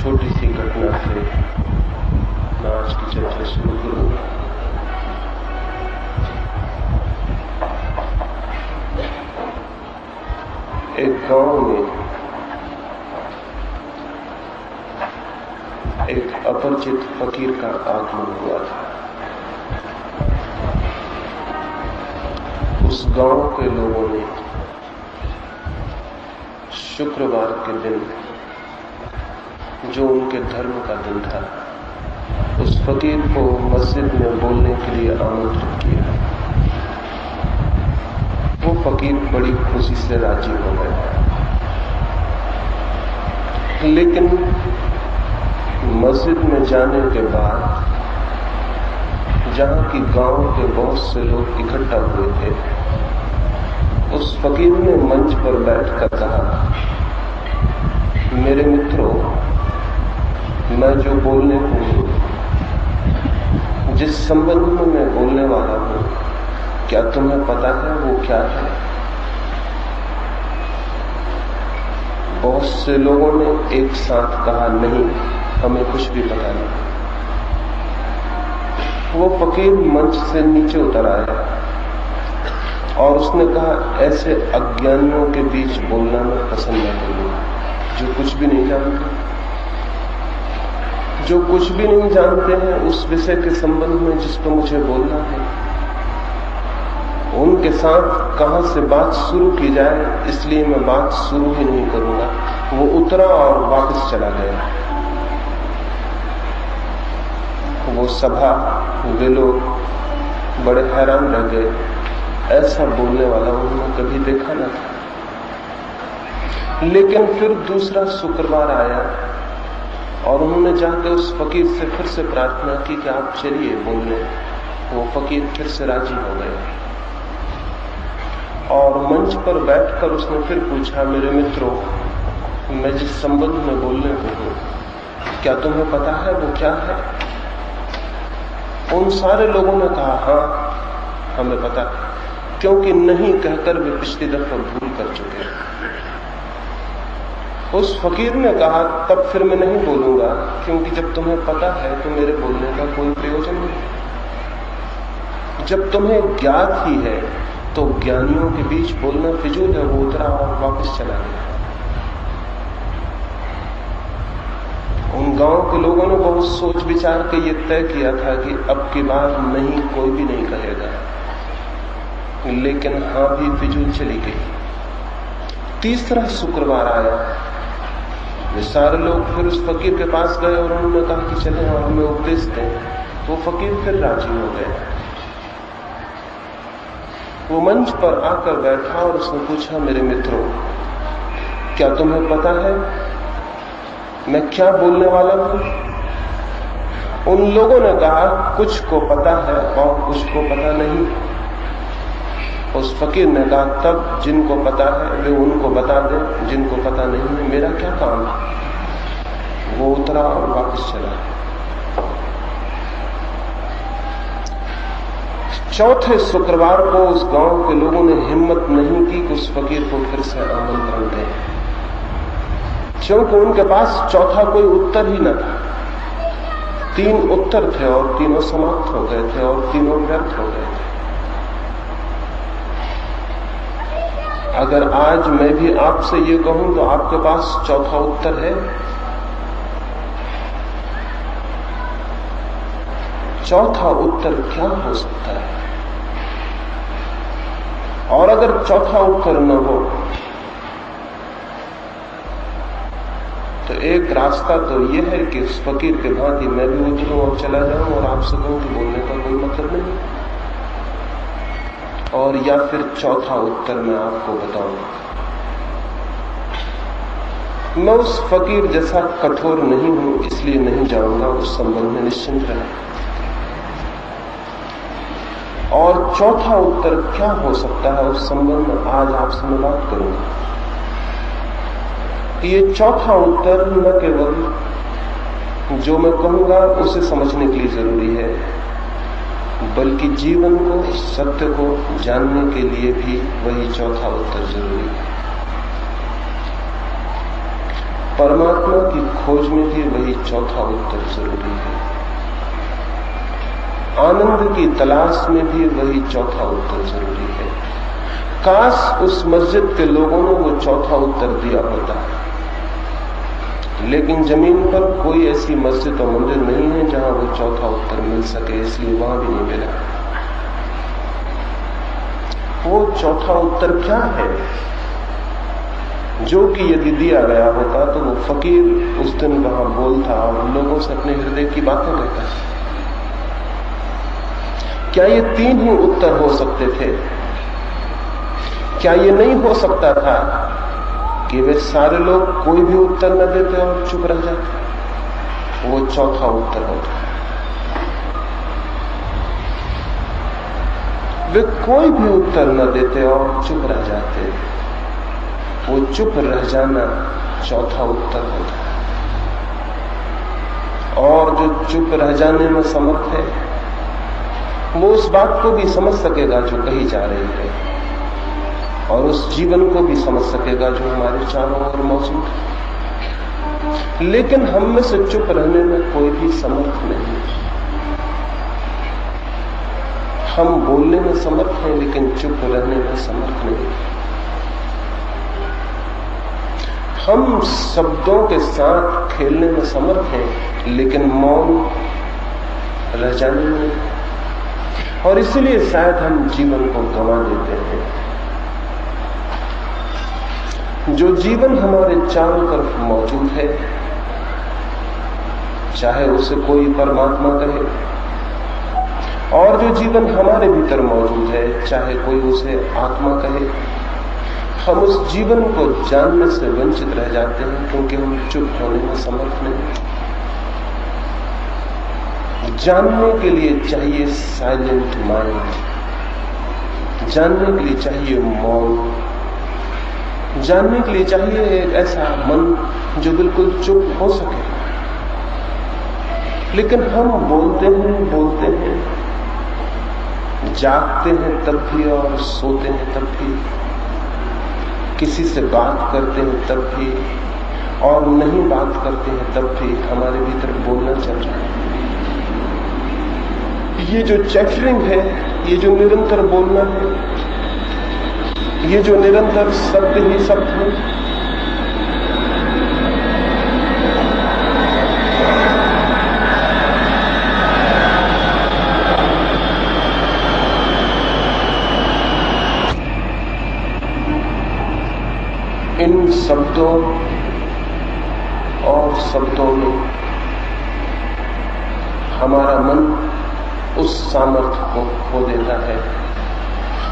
छोटी सी घटना से मैं आज की चर्चा शुरू करूंगा। एक गांव में एक अपरिचित फकीर का आगमन हुआ था। उस गांव के लोगों ने शुक्रवार के दिन, जो उनके धर्म का दिन था, उस फकीर को मस्जिद में बोलने के लिए आमंत्रित किया। वो फकीर बड़ी खुशी से राजी हो गए, लेकिन मस्जिद में जाने के बाद जहां की गांव के बहुत से लोग इकट्ठा हुए थे, उस फकीर ने मंच पर बैठकर कहा, मेरे मित्रों, मैं जो बोलने को, जिस संबंध में मैं बोलने वाला हूं, क्या तुम्हें पता है वो क्या है? बहुत से लोगों ने एक साथ कहा, नहीं, हमें कुछ भी पता नहीं। वो फकीर मंच से नीचे उतर आया और उसने कहा, ऐसे अज्ञानियों के बीच बोलना मैं पसंद न करूंगा, जो कुछ भी नहीं जानते, जो कुछ भी नहीं जानते हैं उस विषय के संबंध में जिस पर मुझे बोलना है, उनके साथ कहां से बात शुरू की जाए, इसलिए मैं बात शुरू ही नहीं करूंगा। वो उतरा और वापस चला गया। वो सभा, वे लोग बड़े हैरान रह गए, ऐसा बोलने वाला उन्होंने कभी देखा न था। लेकिन फिर दूसरा शुक्रवार आया और उन्होंने जाकर उस फकीर से फिर से प्रार्थना की कि आप चलिए बोलने। वो फकीर फिर से राजी हो गए और मंच पर बैठकर उसने फिर पूछा, मेरे मित्रों, मैं जिस संबंध में बोलने को हूं, क्या तुम्हें पता है वो क्या है? उन सारे लोगों ने कहा, हाँ, हमें पता है, क्योंकि नहीं कहकर वे पिछली दफा भूल कर चुके। उस फकीर ने कहा, तब फिर मैं नहीं बोलूंगा, क्योंकि जब तुम्हें पता है तो मेरे बोलने का कोई प्रयोजन नहीं। जब तुम्हें ज्ञात ही है तो ज्ञानियों के बीच बोलना फिजूल है। वो उतरा और वापस चला गया। उन गांव के लोगों ने बहुत सोच विचार के ये तय किया था कि अब की बार नहीं, कोई भी नहीं कहेगा, लेकिन हाँ भी फिजूल चली गई। तीसरा शुक्रवार आया, वे सारे लोग फिर उस फकीर के पास गए और उन्होंने कहा कि चलें और हमें उपदेश दें। वो फकीर फिर राजी हो गए। वो मंच पर आकर बैठा और उसने पूछा, मेरे मित्रों, क्या तुम्हें पता है मैं क्या बोलने वाला हूं? उन लोगों ने कहा, कुछ को पता है और कुछ को पता नहीं। उस फकीर ने कहा, तब जिनको पता है वे उनको बता दें, जिनको पता नहीं है मेरा क्या काम है? वो उतरा और वापस चला। चौथे शुक्रवार को उस गांव के लोगों ने हिम्मत नहीं की कि उस फकीर को फिर से आमंत्रण दें, क्योंकि उनके पास चौथा कोई उत्तर ही न था। 3 उत्तर थे और तीनों समाप्त हो गए थे और तीनों व्यर्थ हो गए थे। अगर आज मैं भी आपसे ये कहूं तो आपके पास चौथा उत्तर है? चौथा उत्तर क्या हो सकता है? और अगर चौथा उत्तर न हो तो एक रास्ता तो यह है कि उस फकीर के भांति मैं भी उतरूं और चला जाऊं और आपसे कहूं कि बोलने का कोई मतलब नहीं। और या फिर चौथा उत्तर मैं आपको बताऊं, मैं उस फकीर जैसा कठोर नहीं हूं, इसलिए नहीं जाऊंगा, उस संबंध में निश्चिंत रहे। और चौथा उत्तर क्या हो सकता है उस संबंध में आज आपसे मैं बात करूंगा। ये चौथा उत्तर न केवल जो मैं कहूंगा उसे समझने के लिए जरूरी है, बल्कि जीवन को, सत्य को जानने के लिए भी वही चौथा उत्तर जरूरी है। परमात्मा की खोज में भी वही चौथा उत्तर जरूरी है। आनंद की तलाश में भी वही चौथा उत्तर जरूरी है। काश उस मस्जिद के लोगों ने वो चौथा उत्तर दिया होता, लेकिन जमीन पर कोई ऐसी मस्जिद और मंदिर नहीं है जहां वो चौथा उत्तर मिल सके, इसलिए वहां भी नहीं मिला। वो चौथा उत्तर क्या है जो कि यदि दिया गया होता तो वो फकीर उस दिन वहां बोलता और लोगों से अपने हृदय की बातें कहता। क्या ये तीन ही उत्तर हो सकते थे? क्या ये नहीं हो सकता था कि वे सारे लोग कोई भी उत्तर न देते और चुप रह जाते? वो चौथा उत्तर होता। वे कोई भी उत्तर न देते और चुप रह जाते, वो चुप रह जाना चौथा उत्तर होता। और जो चुप रह जाने में समर्थ है वो उस बात को भी समझ सकेगा जो कही जा रही है, और उस जीवन को भी समझ सकेगा जो हमारे चारों ओर मौजूद है। लेकिन हम में से चुप रहने में कोई भी समर्थ नहीं। हम बोलने में समर्थ हैं लेकिन चुप रहने में समर्थ नहीं। हम शब्दों के साथ खेलने में समर्थ हैं लेकिन मौन रह जाने में नहीं। और इसलिए शायद हम जीवन को गंवा देते हैं। जो जीवन हमारे चारों तरफ मौजूद है, चाहे उसे कोई परमात्मा कहे, और जो जीवन हमारे भीतर मौजूद है, चाहे कोई उसे आत्मा कहे, हम उस जीवन को जानने से वंचित रह जाते हैं क्योंकि हम चुप होने में समर्थ नहीं। जानने के लिए चाहिए साइलेंट माइंड, जानने के लिए चाहिए मौन, जानने के लिए चाहिए एक ऐसा मन जो बिल्कुल चुप हो सके। लेकिन हम बोलते हैं, जागते हैं तब भी और सोते हैं तब भी, किसी से बात करते हैं तब भी और नहीं बात करते हैं तब भी हमारे भीतर बोलना चल रहा है। ये जो चैटरिंग है, ये जो निरंतर बोलना है, ये जो निरंतर शब्द ही शब्द है, इन शब्दों और शब्दों में हमारा मन उस सामर्थ्य को खो देता है,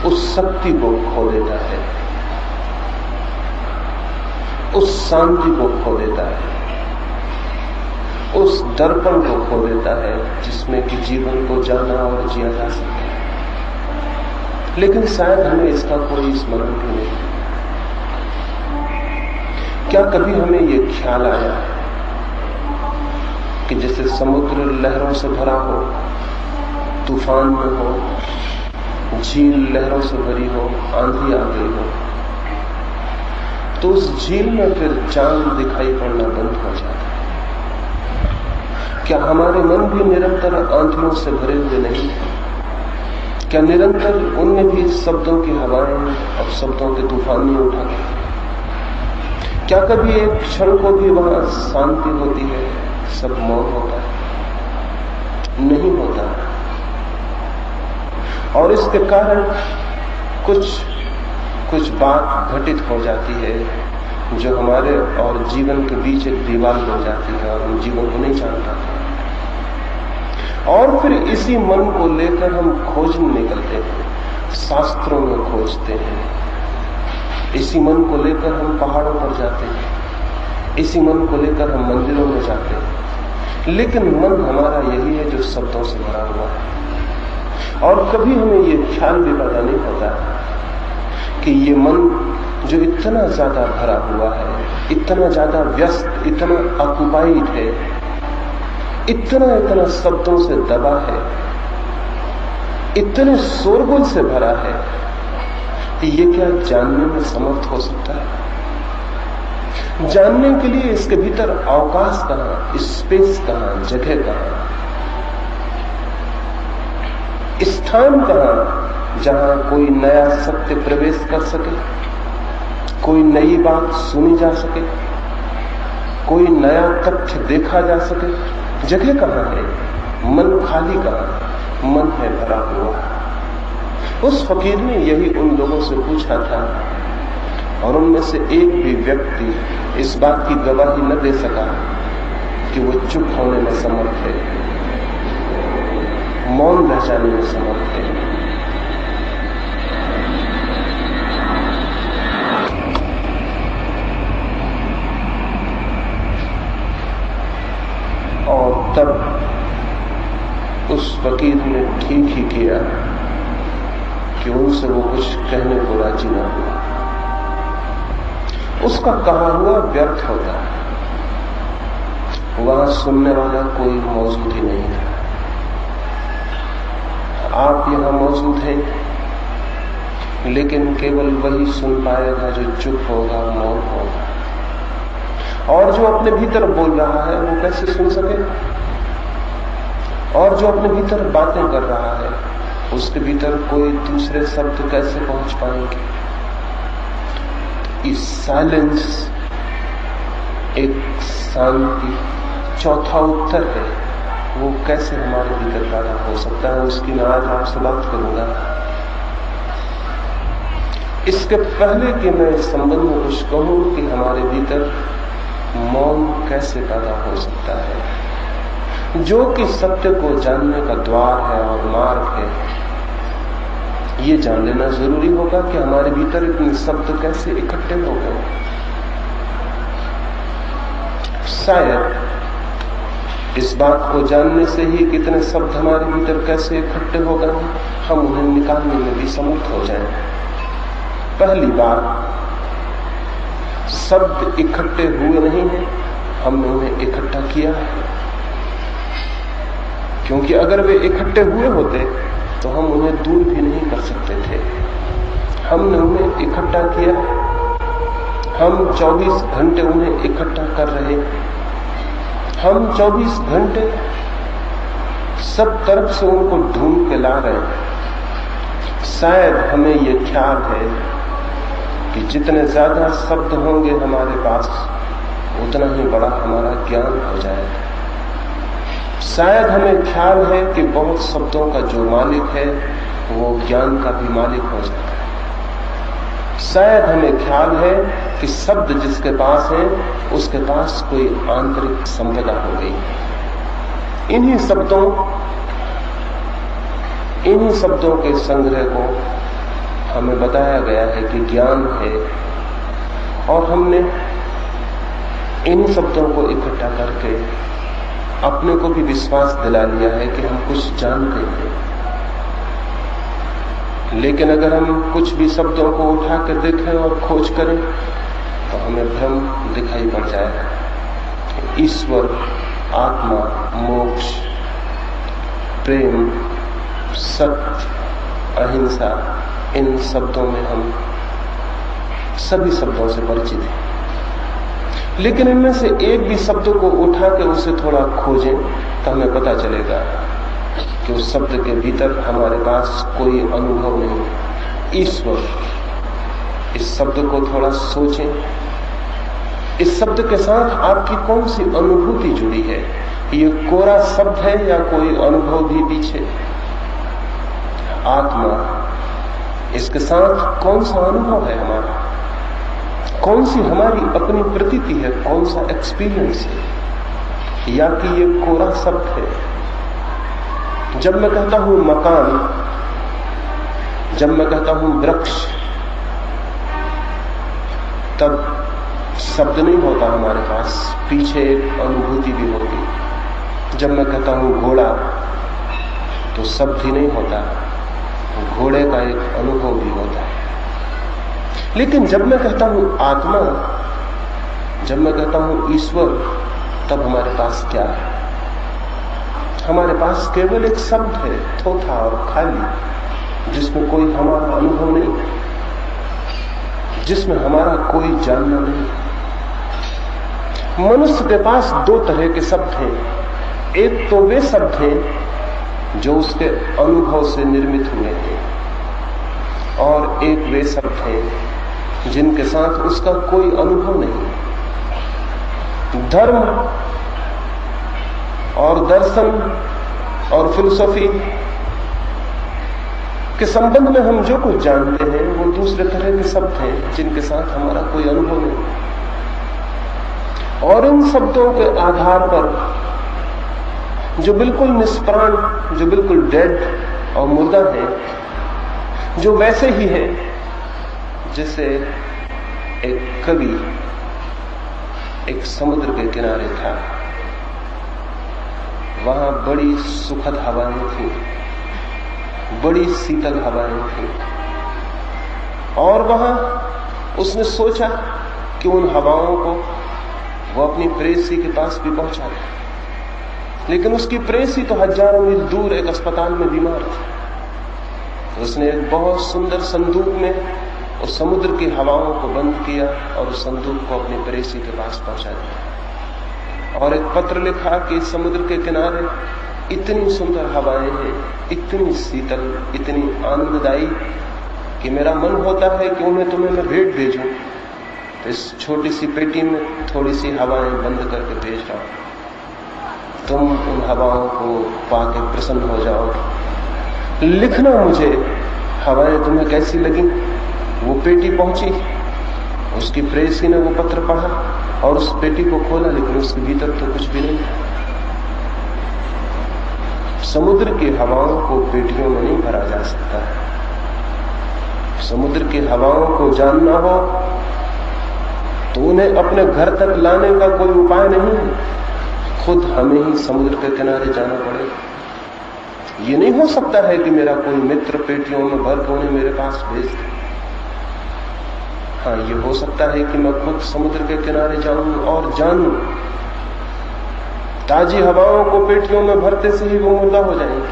उस शक्ति को खो देता है, उस शांति को खो देता है, उस दर्पण को खो देता है जिसमें कि जीवन को जाना और जिया जा सके। लेकिन शायद हमें इसका कोई स्मरण भी नहीं। क्या कभी हमें ये ख्याल आया कि जैसे समुद्र लहरों से भरा हो, तूफान में हो, झील लहरों से भरी हो, आंधी आ गई हो, तो उस झील में फिर चांद दिखाई पड़ना बंद हो जाता है? क्या हमारे मन भी निरंतर आंधियों से भरे हुए नहीं? क्या निरंतर उनमें भी शब्दों की हवाएं और शब्दों के तूफान नहीं उठाते? क्या कभी एक क्षण को भी वहां शांति होती है, सब मौन होता है? नहीं होता। और इसके कारण कुछ बात घटित हो जाती है जो हमारे और जीवन के बीच एक दीवार बन जाती है और हम जीवन को नहीं जान पाते। और फिर इसी मन को लेकर हम खोजने निकलते हैं, शास्त्रों में खोजते हैं। इसी मन को लेकर हम पहाड़ों पर जाते हैं, इसी मन को लेकर हम मंदिरों में जाते हैं। लेकिन मन हमारा यही है जो शब्दों से भरा हुआ है। और कभी हमें ये ख्याल भी पैदा नहीं होता कि ये मन जो इतना ज्यादा भरा हुआ है, इतना ज्यादा व्यस्त, इतना ऑक्युपाइड है, इतना शब्दों से दबा है, इतने शोरगुल से भरा है, ये क्या जानने में समर्थ हो सकता है? जानने के लिए इसके भीतर अवकाश कहां, स्पेस कहां, जगह कहां, स्थान कहां जहां कोई नया सत्य प्रवेश कर सके, कोई नई बात सुनी जा सके, कोई नया तथ्य देखा जा सके। जगह कहां है? मन खाली कहां? मन है भरा हुआ। उस फकीर ने यही उन लोगों से पूछा था और उनमें से एक भी व्यक्ति इस बात की गवाही न दे सका कि वो चुप होने में समर्थ है, मौन रह जाने में समर्थ है। और तब उस फकीर ने ठीक ही किया कि उनसे वो कुछ कहने को राजी न हुआ। उसका कहा हुआ व्यर्थ होता है, वहां सुनने वाला कोई मौजूद ही नहीं था। आप यहां मौजूद हैं, लेकिन केवल वही सुन पाएगा जो चुप होगा, मौन होगा। और जो अपने भीतर बोल रहा है वो कैसे सुन सके? और जो अपने भीतर बातें कर रहा है उसके भीतर कोई दूसरे शब्द कैसे पहुंच पाएंगे? इस साइलेंस एक शांति चौथा उत्तर है, वो कैसे हमारे भीतर पैदा हो सकता है, उसकी मैं आज आपसे बात करूंगा। इसके पहले कि मैं इस संबंध में कुछ कहूं कि हमारे भीतर मौन कैसे पैदा हो सकता है, जो कि सत्य को जानने का द्वार है और मार्ग है, ये जान लेना जरूरी होगा कि हमारे भीतर इतने शब्द कैसे इकट्ठे हो गए। शायद इस बात को जानने से ही कितने शब्द हमारे भीतर कैसे इकट्ठे हो गए हम उन्हें निकालने में भी समर्थ हो जाएं। पहली बार, शब्द इकट्ठे हुए नहीं हैं, हमने उन्हें इकट्ठा किया है। क्योंकि अगर वे इकट्ठे हुए होते तो हम उन्हें दूर भी नहीं कर सकते थे। हमने उन्हें इकट्ठा किया, हम 24 घंटे उन्हें इकट्ठा कर रहे। हम 24 घंटे सब तरफ से उनको ढूंढ के ला रहे हैं। शायद हमें ये ख्याल है कि जितने ज्यादा शब्द होंगे हमारे पास उतना ही बड़ा हमारा ज्ञान हो जाएगा। शायद हमें ख्याल है कि बहुत शब्दों का जो मालिक है वो ज्ञान का भी मालिक हो जाता है। शायद हमें ख्याल है कि शब्द जिसके पास है उसके पास कोई आंतरिक संपदा हो गई। इन्हीं शब्दों के संग्रह को हमें बताया गया है कि ज्ञान है, और हमने इन्हीं शब्दों को इकट्ठा करके अपने को भी विश्वास दिला लिया है कि हम कुछ जानते हैं। लेकिन अगर हम कुछ भी शब्दों को उठा कर देखें और खोज करें तो हमें भ्रम दिखाई पड़ जाएगा। ईश्वर, आत्मा, मोक्ष, प्रेम, सत्य, अहिंसा, इन शब्दों में हम सभी शब्दों से परिचित हैं। लेकिन इनमें से एक भी शब्द को उठा के उसे थोड़ा खोजें तो हमें पता चलेगा कि उस शब्द के भीतर हमारे पास कोई अनुभव नहीं। ईश्वर, इस शब्द को थोड़ा सोचें। इस शब्द के साथ आपकी कौन सी अनुभूति जुड़ी है? ये कोरा शब्द है या कोई अनुभव भी पीछे? आत्मा, इसके साथ कौन सा अनुभव है हमारा? कौन सी हमारी अपनी प्रतीति है? कौन सा एक्सपीरियंस है? या कि ये कोरा शब्द है? जब मैं कहता हूं मकान, जब मैं कहता हूं वृक्ष, तब शब्द नहीं होता हमारे पास, पीछे एक अनुभूति भी होती। जब मैं कहता हूं घोड़ा, तो शब्द ही नहीं होता, घोड़े का एक अनुभव भी होता है। लेकिन जब मैं कहता हूं आत्मा, जब मैं कहता हूं ईश्वर, तब हमारे पास क्या है? हमारे पास केवल एक शब्द है, थोथा और खाली, जिसमें कोई हमारा अनुभव नहीं, जिसमें हमारा कोई जानना नहीं। मनुष्य के पास दो तरह के शब्द हैं। एक तो वे शब्द हैं जो उसके अनुभव से निर्मित हुए हैं, और एक वे शब्द हैं जिनके साथ उसका कोई अनुभव नहीं। धर्म और दर्शन और फिलॉसफी के संबंध में हम जो कुछ जानते हैं वो दूसरे तरह के शब्द हैं जिनके साथ हमारा कोई अनुभव नहीं। और इन शब्दों के आधार पर जो बिल्कुल निष्प्राण, जो बिल्कुल डेड और मुर्दा है, जो वैसे ही है जैसे एक कवि एक समुद्र के किनारे था। वहां बड़ी सुखद हवाएं थी, बड़ी शीतल हवाएं थी, और वहां उसने सोचा कि उन हवाओं को वो अपनी प्रेयसी के पास भी पहुंचा दे। लेकिन उसकी प्रेयसी तो हजारों मील दूर एक अस्पताल में बीमार थी। तो उसने एक बहुत सुंदर संदूक में उस समुद्र की हवाओं को बंद किया और उस संदूक को अपनी प्रेयसी के पास पहुंचा दिया, और एक पत्र लिखा कि समुद्र के किनारे इतनी सुंदर हवाएं हैं, इतनी शीतल, इतनी आनंददायी कि मेरा मन होता है कि उन्हें तुम्हें मैं भेंट भेजूं। तो इस छोटी सी पेटी में थोड़ी सी हवाएं बंद करके भेज रहा हूं, तुम उन हवाओं को पाके प्रसन्न हो जाओ। लिखना मुझे हवाएं तुम्हें कैसी लगी। वो पेटी पहुंची, उसकी प्रेयसी ने वो पत्र पढ़ा और उस पेटी को खोला, लेकिन उसके भीतर तो कुछ भी नहीं था। समुद्र की हवाओं को पेटियों में नहीं भरा जा सकता है। समुद्र की हवाओं को जानना हो तो उन्हें अपने घर तक लाने का कोई उपाय नहीं है, खुद हमें ही समुद्र के किनारे जाना पड़ेगा। ये नहीं हो सकता है कि मेरा कोई मित्र पेटियों में भर के उन्हें मेरे पास भेज दे। हाँ, ये हो सकता है कि मैं खुद समुद्र के किनारे जाऊं और जानूं। ताजी हवाओं को पेटियों में भरते से ही वो मुर्दा हो जाएंगे,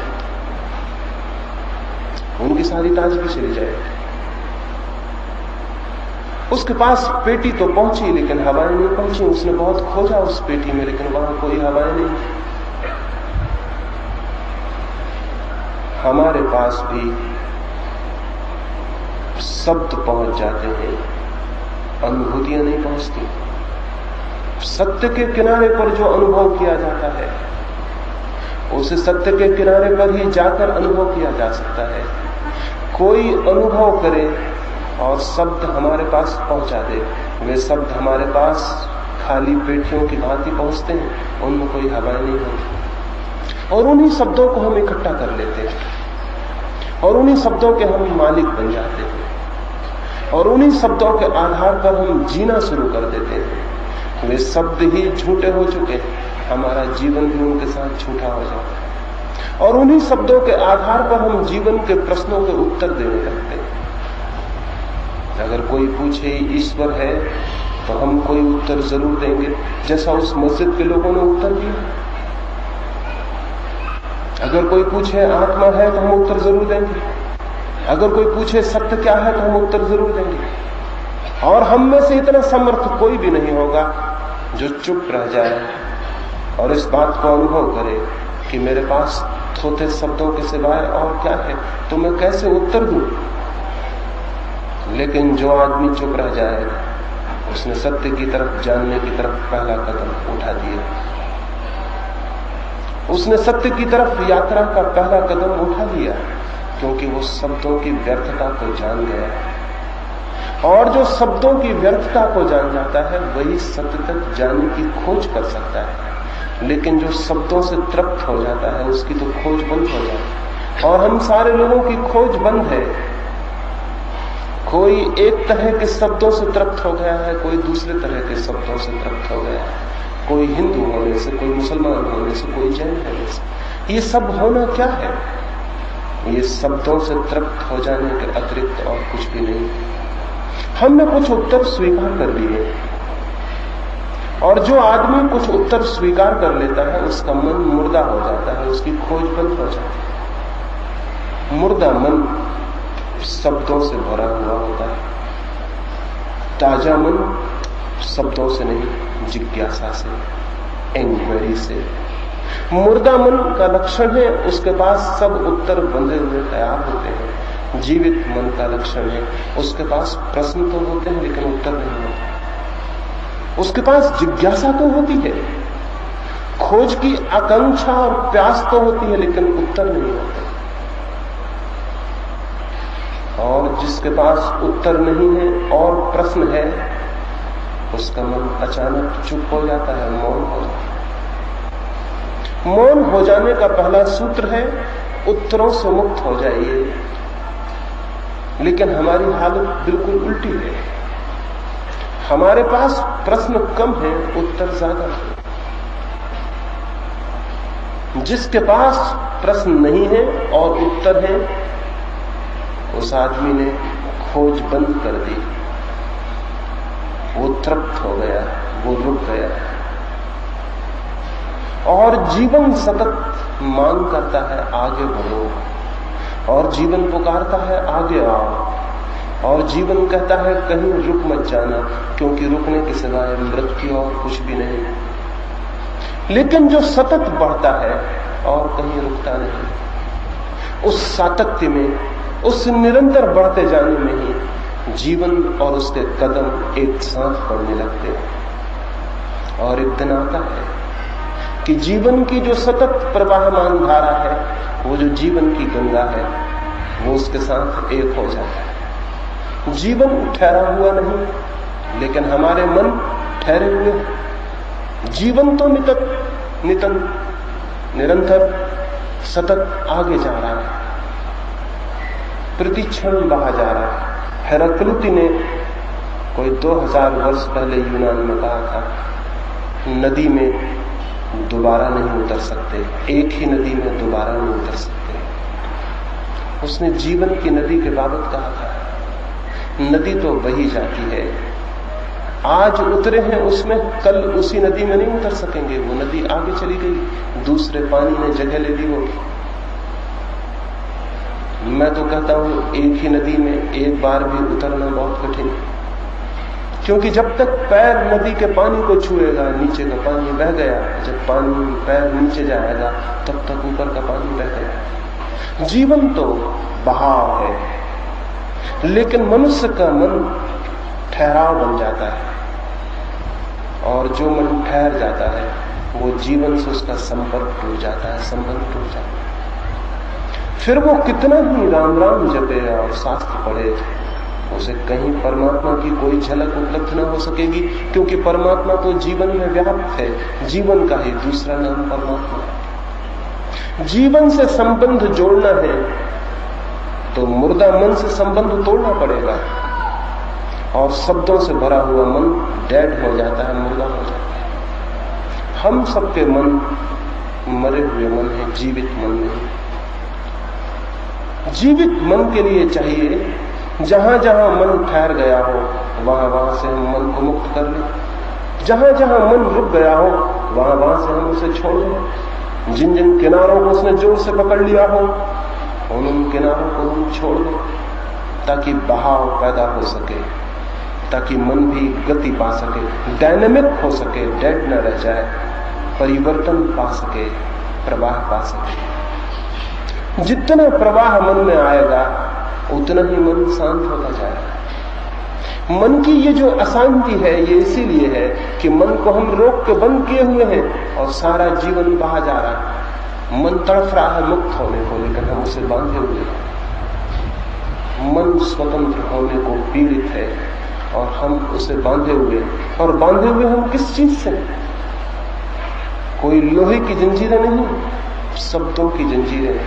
उनकी सारी ताजगी चली जाएगी। उसके पास पेटी तो पहुंची लेकिन हवाएं नहीं पहुंची। उसने बहुत खोजा उस पेटी में, लेकिन वहां कोई हवाएं नहीं। हमारे पास भी शब्द पहुंच जाते हैं, अनुभूतियां नहीं पहुंचती। सत्य के किनारे पर जो अनुभव किया जाता है उसे सत्य के किनारे पर ही जाकर अनुभव किया जा सकता है। कोई अनुभव करे और शब्द हमारे पास पहुंचा दे, वे शब्द हमारे पास खाली पेटियों की भांति पहुंचते हैं, उनमें कोई हवाएं नहीं होती। और उन्हीं शब्दों को हम इकट्ठा कर लेते हैं और उन्हीं शब्दों के हम मालिक बन जाते हैं और उन्हीं शब्दों के आधार पर हम जीना शुरू कर देते हैं। वे शब्द ही झूठे हो चुके हैं, हमारा जीवन भी उनके साथ झूठा हो जाता है, और उन्हीं शब्दों के आधार पर हम जीवन के प्रश्नों के उत्तर देने लगते हैं। अगर कोई पूछे ईश्वर है तो हम कोई उत्तर जरूर देंगे, जैसा उस मस्जिद के लोगों ने उत्तर दिया। अगर कोई पूछे आत्मा है तो हम उत्तर जरूर देंगे। अगर कोई पूछे सत्य क्या है तो हम उत्तर जरूर देंगे। और हम में से इतना समर्थ कोई भी नहीं होगा जो चुप रह जाए और इस बात को अनुभव करे कि मेरे पास थोथे शब्दों के सिवाय और क्या है, तो मैं कैसे उत्तर दूं। लेकिन जो आदमी चुप रह जाए उसने सत्य की तरफ जानने की तरफ पहला कदम उठा दिया, उसने सत्य की तरफ यात्रा का पहला कदम उठा लिया, क्योंकि वो शब्दों की व्यर्थता को जान गया। और जो शब्दों की व्यर्थता को जान जाता है वही सत्य तक जाने की खोज कर सकता है। लेकिन जो शब्दों से तृप्त हो जाता है उसकी तो खोज बंद हो जाती है, और हम सारे लोगों की खोज बंद है। कोई एक तरह के शब्दों से तृप्त हो गया है, कोई दूसरे तरह के शब्दों से तृप्त हो गया है, कोई हिंदू होने से, कोई मुसलमान होने से, कोई जैन होने से। ये सब होना क्या है? ये शब्दों से तृप्त हो जाने के अतिरिक्त और कुछ भी नहीं। हमने कुछ उत्तर स्वीकार कर लिए, और जो आदमी कुछ उत्तर स्वीकार कर लेता है उसका मन मुर्दा हो जाता है, उसकी खोज बंद हो जाती है। मुर्दा मन शब्दों से भरा हुआ होता है, ताजा मन शब्दों से नहीं, जिज्ञासा से, इंक्वायरी से। मुर्दा मन का लक्षण है, उसके पास सब उत्तर बंधे हुए तैयार होते हैं। जीवित मन का लक्षण है, उसके पास प्रश्न तो होते हैं लेकिन उत्तर नहीं होते। उसके पास जिज्ञासा तो होती है, खोज की आकांक्षा और प्यास तो होती है, लेकिन उत्तर नहीं होते। और जिसके पास उत्तर नहीं है और प्रश्न है, उसका मन अचानक चुप हो जाता है, मौन हो जाता है। मौन हो जाने का पहला सूत्र है, उत्तरों से मुक्त हो जाइए। लेकिन हमारी हालत बिल्कुल उल्टी है। हमारे पास प्रश्न कम है, उत्तर ज्यादा है। जिसके पास प्रश्न नहीं है और उत्तर है, उस आदमी ने खोज बंद कर दी। वो तृप्त हो गया, वो रुक गया। और जीवन सतत मांग करता है, आगे बढ़ो। और जीवन पुकारता है, आगे आओ। और जीवन कहता है, कहीं रुक मत जाना, क्योंकि रुकने के सिवाय मृत्यु और कुछ भी नहीं। लेकिन जो सतत बढ़ता है और कहीं रुकता नहीं, उस सातत्य में, उस निरंतर बढ़ते जाने में ही जीवन और उसके कदम एक साथ बढ़ने लगते हैं। और एक दिन आता है कि जीवन की जो सतत प्रवाहमान धारा है, वो जो जीवन की गंगा है, वो उसके साथ एक हो जाता है। जीवन ठहरा हुआ नहीं, लेकिन हमारे मन ठहरे हुए हैं। जीवन तो निरंतर सतत आगे जा रहा है, प्रतिक्षण बहा जा रहा है। हेराक्लितु ने कोई 2000 वर्ष पहले यूनान में कहा था, नदी में दोबारा नहीं उतर सकते, एक ही नदी में दोबारा नहीं उतर सकते। उसने जीवन की नदी के बाबत कहा था, नदी तो बही जाती है, आज उतरे हैं उसमें, कल उसी नदी में नहीं उतर सकेंगे। वो नदी आगे चली गई, दूसरे पानी ने जगह ले ली होगी। मैं तो कहता हूं, एक ही नदी में एक बार भी उतरना बहुत कठिन है, क्योंकि जब तक पैर नदी के पानी को छुएगा, नीचे का पानी बह गया। जब पानी पैर नीचे जाएगा, तब तक ऊपर का पानी बह गया। जीवन तो बहाव है, लेकिन मनुष्य का मन ठहराव बन जाता है। और जो मन ठहर जाता है, वो जीवन से उसका संपर्क टूट जाता है, संबंध टूट जाता है। फिर वो कितना ही राम राम जपे और शास्त्र पढ़े, उसे कहीं परमात्मा की कोई झलक उपलब्ध न हो सकेगी, क्योंकि परमात्मा तो जीवन में व्याप्त है। जीवन का ही दूसरा नाम परमात्मा है। जीवन से संबंध जोड़ना है तो मुर्दा मन से संबंध तोड़ना पड़ेगा। और शब्दों से भरा हुआ मन डेड हो जाता है, मुर्दा हो जाता है। हम सबके मन मरे हुए मन है, जीवित मन नहीं। जीवित मन के लिए चाहिए, जहां जहां मन ठहर गया हो, वहां वहां से हम मन को मुक्त कर लें। जहां जहां मन रुक गया हो, वहां वहां से हम उसे छोड़ दें। जिन जिन किनारों को उसने जोर से पकड़ लिया हो, उन किनारों को हम छोड़ दें, ताकि बहाव पैदा हो सके, ताकि मन भी गति पा सके, डायनेमिक हो सके, डेड न रह जाए, परिवर्तन पा सके, प्रवाह पा सके। जितना प्रवाह मन में आएगा, उतना ही मन शांत होता जाएगा। मन की ये जो अशांति है, ये इसीलिए है कि मन को हम रोक के बंद किए हुए हैं और सारा जीवन बहा जा रहा है। मन तड़फ रहा है मुक्त होने को, लेकिन हम उसे बांधे हुए हैं। मन स्वतंत्र होने को पीड़ित है और हम उसे बांधे हुए। और बांधे हुए हम किस चीज से? कोई लोहे की जंजीरें नहीं, शब्दों की जंजीरें।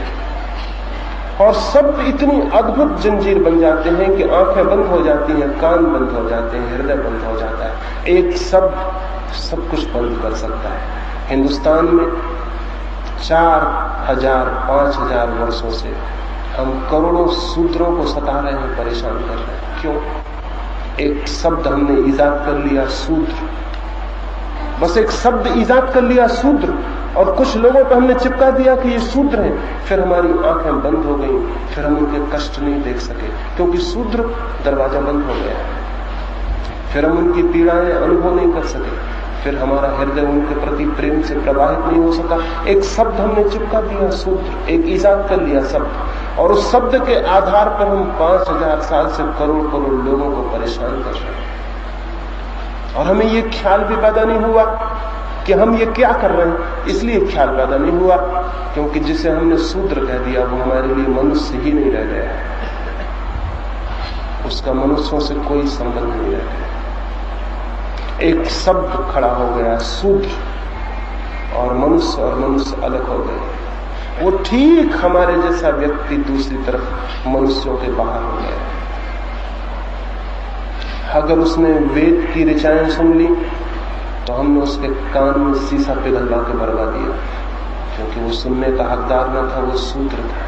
और शब्द इतनी अद्भुत जंजीर बन जाते हैं कि आंखें बंद हो जाती हैं, कान बंद हो जाते हैं, हृदय बंद हो जाता है। एक शब्द सब कुछ बंद कर सकता है। हिंदुस्तान में 4000 5000 वर्षों से हम करोड़ों शूद्रों को सता रहे हैं, परेशान कर रहे हैं। क्यों? एक शब्द हमने ईजाद कर लिया, शूद्र। बस एक शब्द ईजाद कर लिया, शूद्र, और कुछ लोगों को हमने चिपका दिया कि ये शूद्र हैं। फिर हमारी आंखें बंद हो गई, फिर हम उनके कष्ट नहीं देख सके, क्योंकि शूद्र दरवाजा बंद हो गया। फिर हम उनकी पीड़ाएं अनुभव नहीं कर सके, फिर हमारा हृदय उनके प्रति प्रेम से प्रवाहित नहीं हो सका। एक शब्द हमने चिपका दिया, सूत्र एक ईजाद कर लिया शब्द, और उस शब्द के आधार पर हम 5000 साल से करोड़ करोड़ लोगों को परेशान कर रहे हैं। और हमें ये ख्याल भी पैदा नहीं हुआ कि हम ये क्या कर रहे हैं। इसलिए ख्याल पैदा नहीं हुआ क्योंकि जिसे हमने शूद्र कह दिया वो हमारे लिए मनुष्य ही नहीं रह गया, उसका मनुष्यों से कोई संबंध नहीं रह गया। एक शब्द खड़ा हो गया शूद्र, और मनुष्य अलग हो गए। वो ठीक हमारे जैसा व्यक्ति दूसरी तरफ मनुष्यों के बाहर हो गया। अगर उसने वेद की ऋचाएं सुन ली तो हमने उसके कान में शीशा पिघलवा के भरवा दिया, क्योंकि वो सुनने का हकदार न था, वो शूद्र था।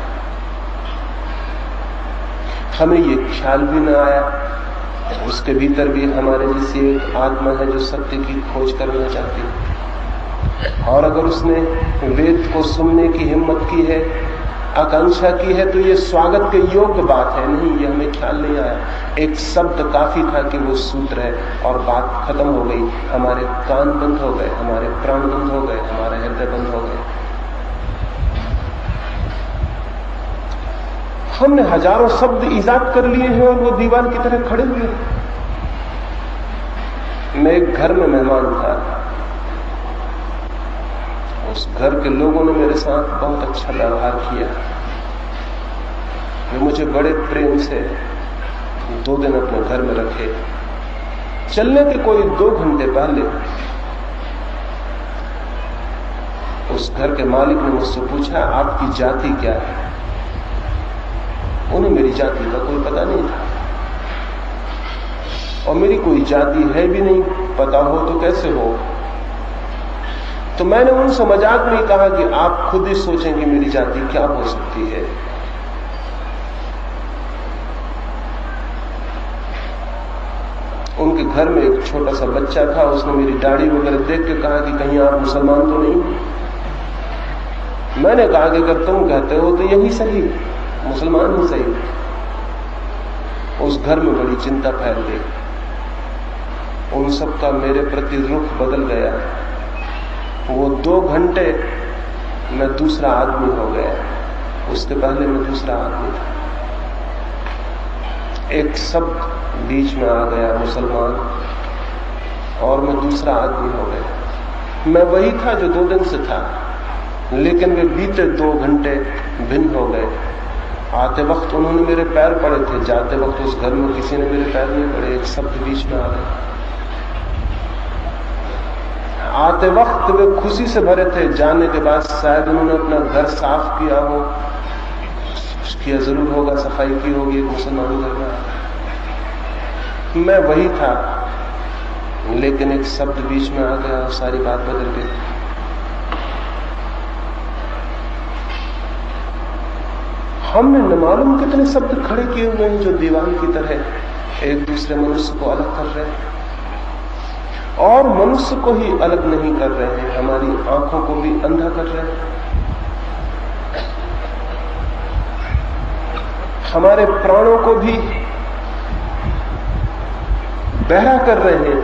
हमें ये ख्याल भी न आया उसके भीतर भी हमारे जैसी एक आत्मा है जो सत्य की खोज करना चाहती है। और अगर उसने वेद को सुनने की हिम्मत की है, आकांक्षा की है, तो ये स्वागत के योग्य बात है। नहीं, ये हमें ख्याल नहीं आया। एक शब्द काफी था कि वो सूत्र है, और बात खत्म हो गई। हमारे कान बंद हो गए, हमारे प्राण बंद हो गए, हमारे हृदय बंद हो गए। हमने हजारों शब्द ईजाद कर लिए हैं और वो दीवार की तरह खड़े हुए हैं। मैं एक घर में मेहमान था, उस घर के लोगों ने मेरे साथ बहुत अच्छा व्यवहार किया। वे मुझे बड़े प्रेम से 2 दिन अपने घर में रखे। चलने के कोई 2 घंटे पहले उस घर के मालिक ने मुझसे पूछा, आपकी जाति क्या है? उन्हें मेरी जाति का कोई पता नहीं था, और मेरी कोई जाति है भी नहीं, पता हो तो कैसे हो। तो मैंने उनसे मजाक में कहा कि आप खुद ही सोचें कि मेरी जाति क्या हो सकती है। उनके घर में एक छोटा सा बच्चा था, उसने मेरी दाढ़ी वगैरह देख के कहा कि कहीं आप मुसलमान तो नहीं। मैंने कहा कि अगर तुम कहते हो तो यही सही, मुसलमान ही सही। उस घर में बड़ी चिंता फैल गई। उन सबका मेरे प्रति रुख बदल गया। वो 2 घंटे मैं दूसरा आदमी हो गया, उसके पहले मैं दूसरा आदमी था। एक शब्द बीच में आ गया मुसलमान, और मैं दूसरा आदमी हो गया। मैं वही था जो 2 दिन से था, लेकिन वे बीते 2 घंटे भिन्न हो गए। आते वक्त उन्होंने मेरे पैर पड़े थे, जाते वक्त उस घर में किसी ने मेरे पैर नहीं पड़े। एक शब्द बीच में आ गया। आते वक्त वे खुशी से भरे थे, जाने के बाद शायद उन्होंने अपना घर साफ किया हो, किया जरूर होगा, सफाई की होगी। एक मुसलमान घर में मैं वही था, लेकिन एक शब्द बीच में आ गया और सारी बात बदल गई। हमने न मालूम कितने शब्द खड़े किए हुए हैं जो दीवार की तरह एक दूसरे मनुष्य को अलग कर रहे हैं, और मनुष्य को ही अलग नहीं कर रहे हैं, हमारी आंखों को भी अंधा कर रहे हैं, हमारे प्राणों को भी बहरा कर रहे हैं,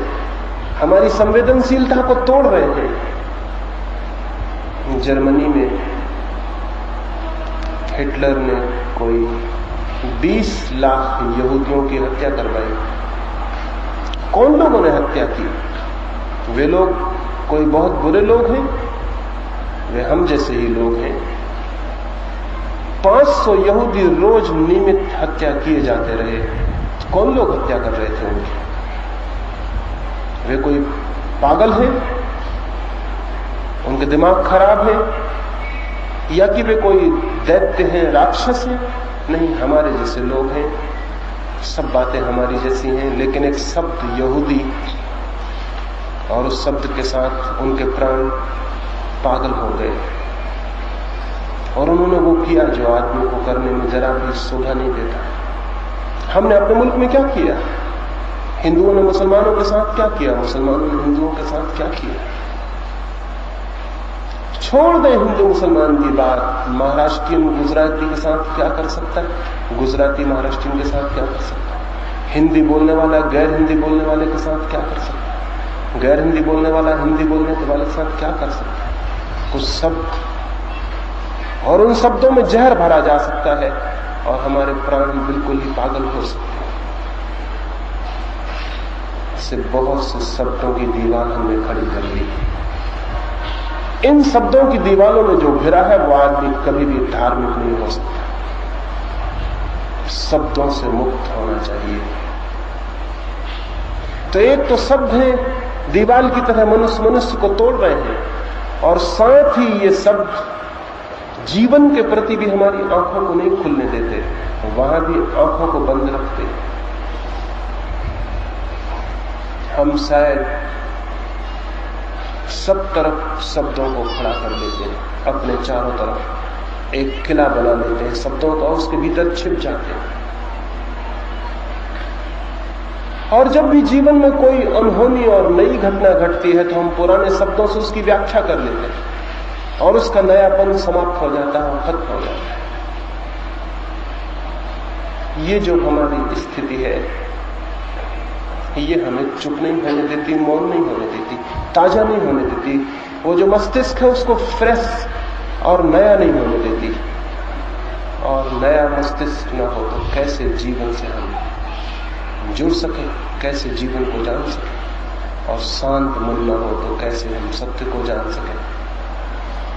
हमारी संवेदनशीलता को तोड़ रहे हैं। जर्मनी में हिटलर ने कोई 20 लाख यहूदियों की हत्या करवाई। कौन लोगों ने हत्या की? वे लोग कोई बहुत बुरे लोग हैं? वे हम जैसे ही लोग हैं। 500 यहूदी रोज नियमित हत्या किए जाते रहे। कौन लोग हत्या कर रहे थे उनकी? वे कोई पागल हैं? उनके दिमाग खराब है? या कि वे कोई दैत्य हैं, राक्षस हैं? नहीं, हमारे जैसे लोग हैं। सब बातें हमारी जैसी हैं, लेकिन एक शब्द यहूदी, और उस शब्द के साथ उनके प्राण पागल हो गए, और उन्होंने वो किया जो आदमी को करने में जरा भी शोभा नहीं देता। हमने अपने मुल्क में क्या किया? हिंदुओं ने मुसलमानों के साथ क्या किया? मुसलमानों ने हिंदुओं के साथ क्या किया? छोड़ दें हिंदू मुसलमान की बात। महाराष्ट्रियन गुजराती के साथ क्या कर सकता है? गुजराती महाराष्ट्रियन के साथ क्या कर सकता है? हिंदी बोलने वाला गैर हिंदी बोलने वाले के साथ क्या कर सकता है? गैर हिंदी बोलने वाला हिंदी बोलने वाले के साथ क्या कर सकता है? कुछ शब्द, और उन शब्दों में जहर भरा जा सकता है और हमारे प्राण बिल्कुल ही पागल हो सकते हैं। इससे बहुत से शब्दों की दीवार हमने खड़ी कर ली। इन शब्दों की दीवारों में जो घिरा है वो आदमी कभी भी धार्मिक नहीं हो सकता। शब्दों से मुक्त होना चाहिए। तो एक तो शब्द है दीवार की तरह मनुष्य को तोड़ रहे हैं, और साथ ही ये शब्द जीवन के प्रति भी हमारी आंखों को नहीं खुलने देते, वहां भी आंखों को बंद रखते। हम शायद सब तरफ शब्दों को खड़ा कर लेते हैं, अपने चारों तरफ एक किला बना लेते हैं शब्दों का, उसके भीतर छिप जाते हैं। और जब भी जीवन में कोई अनहोनी और नई घटना घटती है तो हम पुराने शब्दों से उसकी व्याख्या कर लेते हैं और उसका नयापन समाप्त हो जाता है और खत्म हो जाता है। ये जो हमारी स्थिति है, ये हमें चुप नहीं होने देती, मौन नहीं होने देती, ताजा नहीं होने देती। वो जो मस्तिष्क है उसको फ्रेश और नया नहीं होने देती। और नया मस्तिष्क न हो तो कैसे जीवन से हम जुड़ सके, कैसे जीवन को जान सके। और शांत मन न हो तो कैसे हम सत्य को जान सकें।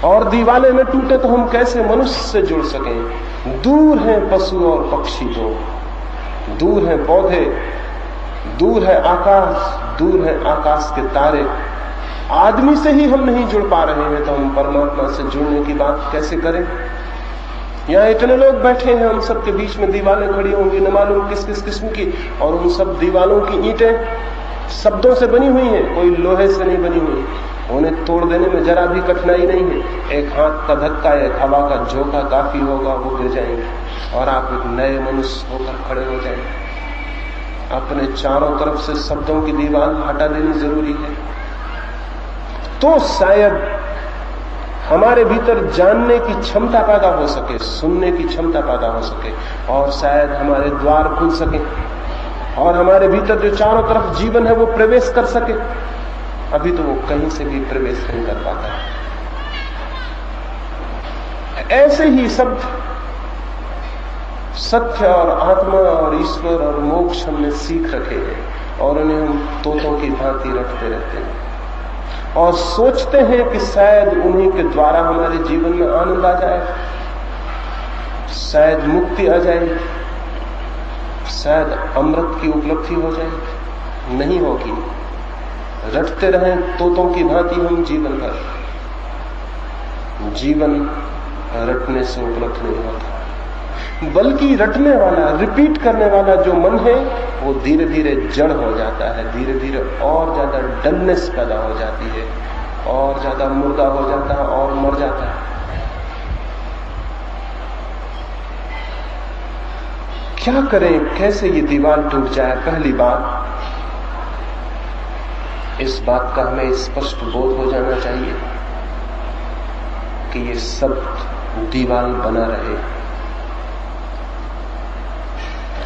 और दीवाले में टूटे तो हम कैसे मनुष्य से जुड़ सकें। दूर हैं पशु और पक्षी, तो दूर हैं पौधे, दूर है आकाश, दूर है आकाश के तारे। आदमी से ही हम नहीं जुड़ पा रहे हैं तो हम परमात्मा से जुड़ने की बात कैसे करें। यहाँ इतने लोग बैठे हैं, हम सबके बीच में दीवारें खड़ी होंगी न मालूम किस किस किस्म की, और उन सब दीवारों की ईंटें शब्दों से बनी हुई हैं, कोई लोहे से नहीं बनी हुई। उन्हें तोड़ देने में जरा भी कठिनाई नहीं है। एक हाथ का धक्का, एक हवा का झोंका काफी होगा, वो गिर जाएंगे और आप एक नए मनुष्य होकर खड़े हो जाएंगे। अपने चारों तरफ से शब्दों की दीवार हटा देनी जरूरी है, तो शायद हमारे भीतर जानने की क्षमता पैदा हो सके, सुनने की क्षमता पैदा हो सके, और शायद हमारे द्वार खुल सके और हमारे भीतर जो चारों तरफ जीवन है वो प्रवेश कर सके। अभी तो वो कहीं से भी प्रवेश नहीं कर पाता है। ऐसे ही शब्द सत्य और आत्मा और ईश्वर और मोक्ष हमने सीख रखे हैं और उन्हें हम तोतों की भांति रटते रहते हैं और सोचते हैं कि शायद उन्हीं के द्वारा हमारे जीवन में आनंद आ जाए, शायद मुक्ति आ जाए, शायद अमृत की उपलब्धि हो जाए। नहीं होगी। रटते रहें तोतों की भांति हम जीवन भर। जीवन रटने से उपलब्ध नहीं होता, बल्कि रटने वाला, रिपीट करने वाला जो मन है वो धीरे धीरे जड़ हो जाता है, धीरे धीरे और ज्यादा डलनेस पैदा हो जाती है, और ज्यादा मुर्दा हो जाता है और मर जाता है। क्या करें, कैसे ये दीवार टूट जाए? पहली बात, इस बात का हमें स्पष्ट बोध हो जाना चाहिए कि ये सब दीवार बना रहे।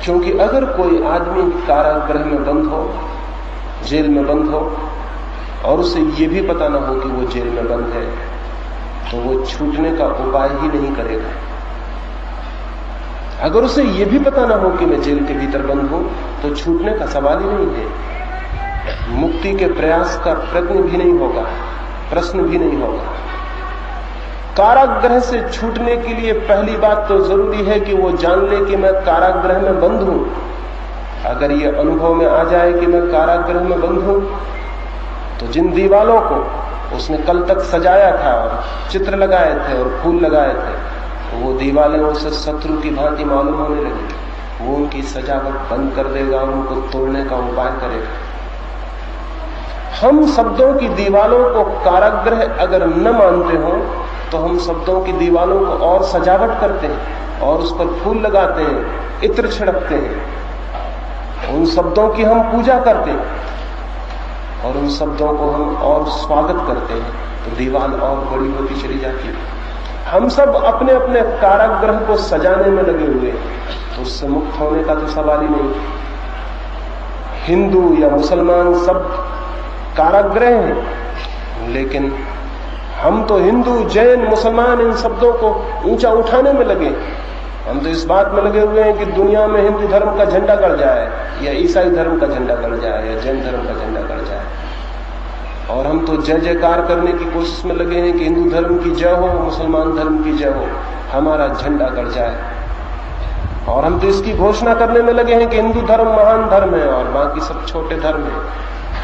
क्योंकि अगर कोई आदमी कारागृह में बंद हो, जेल में बंद हो, और उसे ये भी पता ना हो कि वो जेल में बंद है, तो वो छूटने का उपाय ही नहीं करेगा। अगर उसे ये भी पता ना हो कि मैं जेल के भीतर बंद हूं, तो छूटने का सवाल ही नहीं है। मुक्ति के प्रयास का प्रश्न भी नहीं होगा, प्रश्न भी नहीं होगा। कारागृह से छूटने के लिए पहली बात तो जरूरी है कि वो जान ले कि मैं कारागृह में बंद हूं। अगर ये अनुभव में आ जाए कि मैं कारागृह में बंद हूं, तो जिन दीवालों को उसने कल तक सजाया था और चित्र लगाए थे और फूल लगाए थे, वो दीवालें उसे शत्रु की भांति मालूम होने लगी। वो उनकी सजावट बंद कर देगा और उनको तोड़ने का उपाय करेगा। हम शब्दों की दीवालों को कारागृह अगर न मानते हो, तो हम शब्दों की दीवालों को और सजावट करते हैं और उस पर फूल लगाते हैं, इत्र छिड़कते हैं, उन शब्दों की हम पूजा करते हैं और उन शब्दों को हम और स्वागत करते हैं, तो दीवार और बड़ी होती चली जाती है। हम सब अपने अपने कारागृह को सजाने में लगे हुए, तो उससे मुक्त होने का तो सवाल ही नहीं। हिंदू या मुसलमान सब कारागृह हैं, लेकिन हम तो हिंदू, जैन, मुसलमान इन शब्दों को ऊंचा उठाने में लगे। हम तो इस बात में लगे हुए हैं कि दुनिया में हिंदू धर्म का झंडा गड़ जाए, या ईसाई धर्म का झंडा गड़ जाए, या जैन धर्म का झंडा गड़ जाए। और हम तो जय जयकार करने की कोशिश में लगे हैं कि हिंदू धर्म की जय हो, मुसलमान धर्म की जय हो, हमारा झंडा गड़ जाए। और हम तो इसकी घोषणा करने में लगे हैं कि हिंदू धर्म महान धर्म है और बाकी सब छोटे धर्म हैं,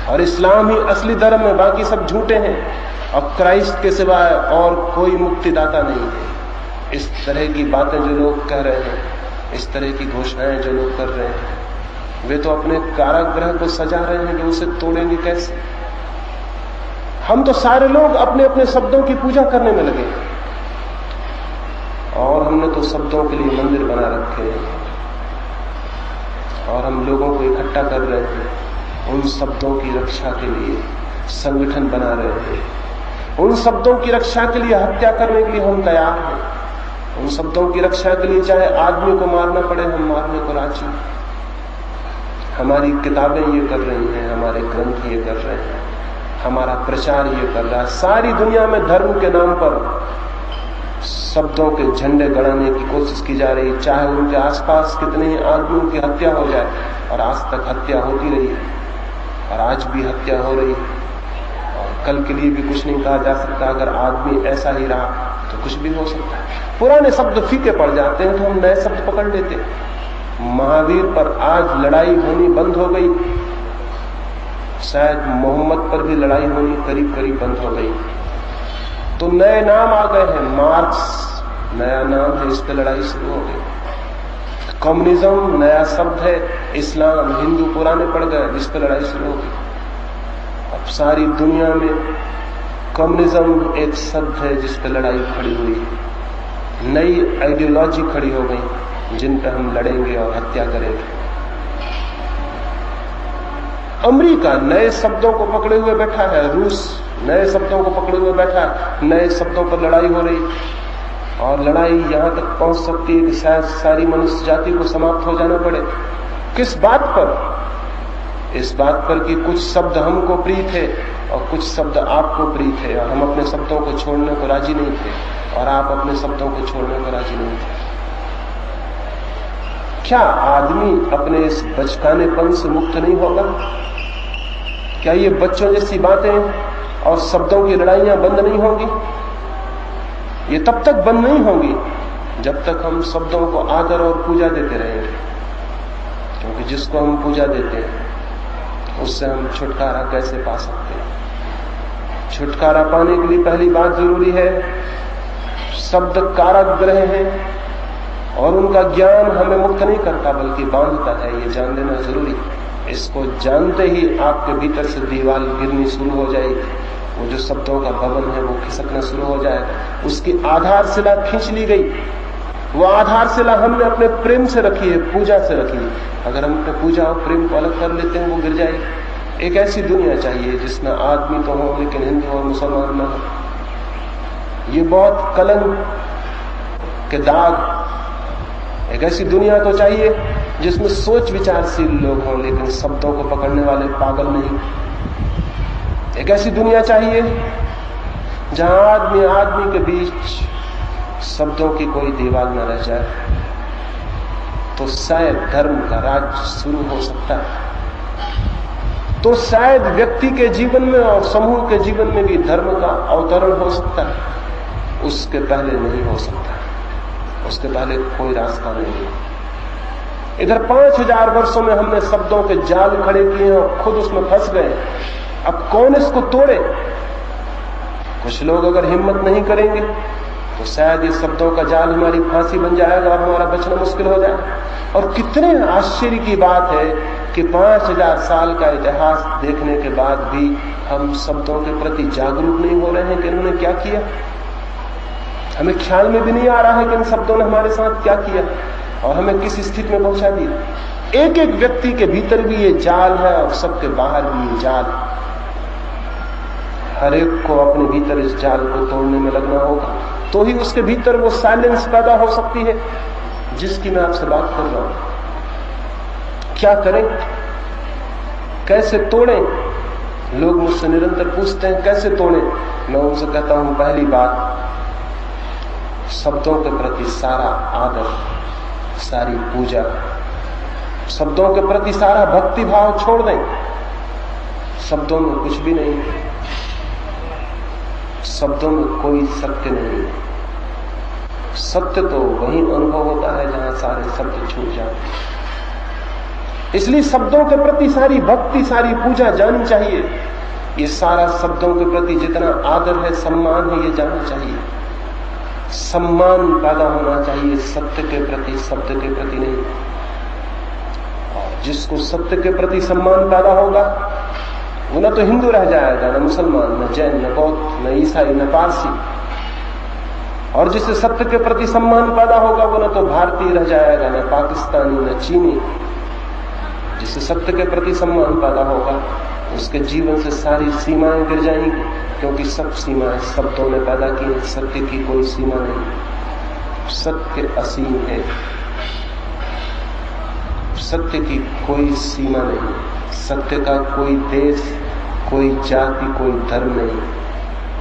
और इस्लाम ही असली धर्म है, बाकी सब झूठे हैं, और क्राइस्ट के सिवाय और कोई मुक्तिदाता नहीं है। इस तरह की बातें जो लोग कह रहे हैं, इस तरह की घोषणाएं जो लोग कर रहे हैं, वे तो अपने कारागृह को सजा रहे हैं कि उसे तोड़ेंगे कैसे। हम तो सारे लोग अपने अपने शब्दों की पूजा करने में लगे, और हमने तो शब्दों के लिए मंदिर बना रखे हैं, और हम लोगों को इकट्ठा कर रहे हैं, उन शब्दों की रक्षा के लिए संगठन बना रहे हैं, उन शब्दों की रक्षा के लिए हत्या करने के लिए हम तैयार हैं, उन शब्दों की रक्षा के लिए चाहे आदमी को मारना पड़े हम मारने को राजी। हमारी किताबें ये कर रही हैं, हमारे ग्रंथ ये कर रहे हैं, हमारा प्रचार ये कर रहा है। सारी दुनिया में धर्म के नाम पर शब्दों के झंडे गड़ाने की कोशिश की जा रही है, चाहे उनके आसपास कितने ही आदमियों की हत्या हो जाए, और आज तक हत्या होती रही है, और आज भी हत्या हो रही है, और कल के लिए भी कुछ नहीं कहा जा सकता। अगर आदमी ऐसा ही रहा तो कुछ भी हो सकता है। पुराने शब्द फीके पड़ जाते हैं तो हम नए शब्द पकड़ लेते। महावीर पर आज लड़ाई होनी बंद हो गई, शायद मोहम्मद पर भी लड़ाई होनी करीब करीब बंद हो गई, तो नए नाम आ गए हैं। मार्क्स नया नाम है, इस पर लड़ाई शुरू हो गई। कम्युनिज्म नया शब्द है, इस्लाम, हिंदू पुराने पड़ गए, इस पर लड़ाई शुरू हो गई। अब सारी दुनिया में कम्युनिज्म एक शब्द है जिस पर लड़ाई खड़ी हुई है। नई आइडियोलॉजी खड़ी हो गई जिन पर हम लड़ेंगे और हत्या करेंगे। अमेरिका नए शब्दों को पकड़े हुए बैठा है, रूस नए शब्दों को पकड़े हुए बैठा है, नए शब्दों पर लड़ाई हो रही, और लड़ाई यहां तक पहुंच सकती है कि शायद सारी मनुष्य जाति को समाप्त हो जाना पड़े। किस बात पर? इस बात पर कि कुछ शब्द हमको प्रिय थे और कुछ शब्द आपको प्रिय थे, और हम अपने शब्दों को छोड़ने को राजी नहीं थे, और आप अपने शब्दों को छोड़ने को राजी नहीं थे। क्या आदमी अपने इस बचकानेपन से मुक्त नहीं होगा? क्या ये बच्चों जैसी बातें और शब्दों की लड़ाइयां बंद नहीं होंगी? ये तब तक बंद नहीं होंगी जब तक हम शब्दों को आदर और पूजा देते रहेंगे, क्योंकि जिसको हम पूजा देते हैं उससे हम छुटकारा कैसे पा सकते हैं? छुटकारा पाने के लिए पहली बात जरूरी है, शब्द कारागृह हैं और उनका ज्ञान हमें मुक्त नहीं करता बल्कि बांधता है, ये जान लेना जरूरी है। इसको जानते ही आपके भीतर से दीवार गिरनी शुरू हो जाएगी, वो जो शब्दों का भवन है वो खिसकना शुरू हो जाएगा। उसकी आधारशिला खींच ली गई, वो आधारशिला हमने अपने प्रेम से रखी है, पूजा से रखी है। अगर हम अपने पूजा और प्रेम को अलग कर लेते हैं वो गिर जाएगी। एक ऐसी दुनिया चाहिए जिसमें आदमी तो हो लेकिन हिंदू और मुसलमान न हो। ये बहुत कलंक के दाग। एक ऐसी दुनिया तो चाहिए जिसमें सोच विचारशील लोग हों लेकिन शब्दों को पकड़ने वाले पागल नहीं। एक ऐसी दुनिया चाहिए जहां आदमी आदमी के बीच शब्दों की कोई दीवार न रह जाए, तो शायद धर्म का राज शुरू हो सकता है। तो शायद व्यक्ति के जीवन में और समूह के जीवन में भी धर्म का अवतरण हो सकता है। उसके पहले नहीं हो सकता, उसके पहले कोई रास्ता नहीं है। इधर 5000 वर्षों में हमने शब्दों के जाल खड़े किए और खुद उसमें फंस गए। अब कौन इसको तोड़े? कुछ लोग अगर हिम्मत नहीं करेंगे तो शायद ये शब्दों का जाल हमारी फांसी बन जाएगा और हमारा बचना मुश्किल हो जाएगा। और कितने आश्चर्य की बात है कि 5000 साल का इतिहास देखने के बाद भी हम शब्दों के प्रति जागरूक नहीं हो रहे हैं कि इन्होंने क्या किया। हमें ख्याल में भी नहीं आ रहा है कि इन शब्दों ने हमारे साथ क्या किया और हमें किस स्थिति में पहुंचा दिया। एक एक व्यक्ति के भीतर भी ये जाल है और सबके बाहर भी ये जाल। हर एक को अपने भीतर इस जाल को तोड़ने में लगना होगा, तो ही उसके भीतर वो साइलेंस पैदा हो सकती है जिसकी मैं आपसे बात कर रहा हूं। क्या करें? कैसे तोड़ें? लोग मुझसे निरंतर पूछते हैं कैसे तोड़ें। मैं उनसे कहता हूं, पहली बात, शब्दों के प्रति सारा आदर, सारी पूजा, शब्दों के प्रति सारा भक्ति भाव छोड़ दें। शब्दों में कुछ भी नहीं, शब्दों में कोई सत्य नहीं है। सत्य तो वही अनुभव होता है जहां सारे शब्द छूट जाते। इसलिए शब्दों के प्रति सारी भक्ति, सारी पूजा जानी चाहिए। ये सारा शब्दों के प्रति जितना आदर है, सम्मान है, ये जानना चाहिए। सम्मान पैदा होना चाहिए सत्य के प्रति, शब्द के प्रति नहीं। और जिसको सत्य के प्रति सम्मान पैदा होगा वो न तो हिंदू रह जाएगा, न मुसलमान, न जैन, न बौद्ध, न ईसाई, न पारसी। और जिससे सत्य के प्रति सम्मान पैदा होगा वो न तो भारतीय रह जाएगा, न पाकिस्तानी, न चीनी। जिससे सत्य के प्रति सम्मान पैदा होगा उसके जीवन से सारी सीमाएं गिर जाएंगी, क्योंकि सब सीमाएं शब्दों ने पैदा की हैं। सत्य की कोई सीमा नहीं, सत्य असीम है। सत्य की कोई सीमा नहीं, सत्य का कोई देश, कोई जाति, कोई धर्म नहीं,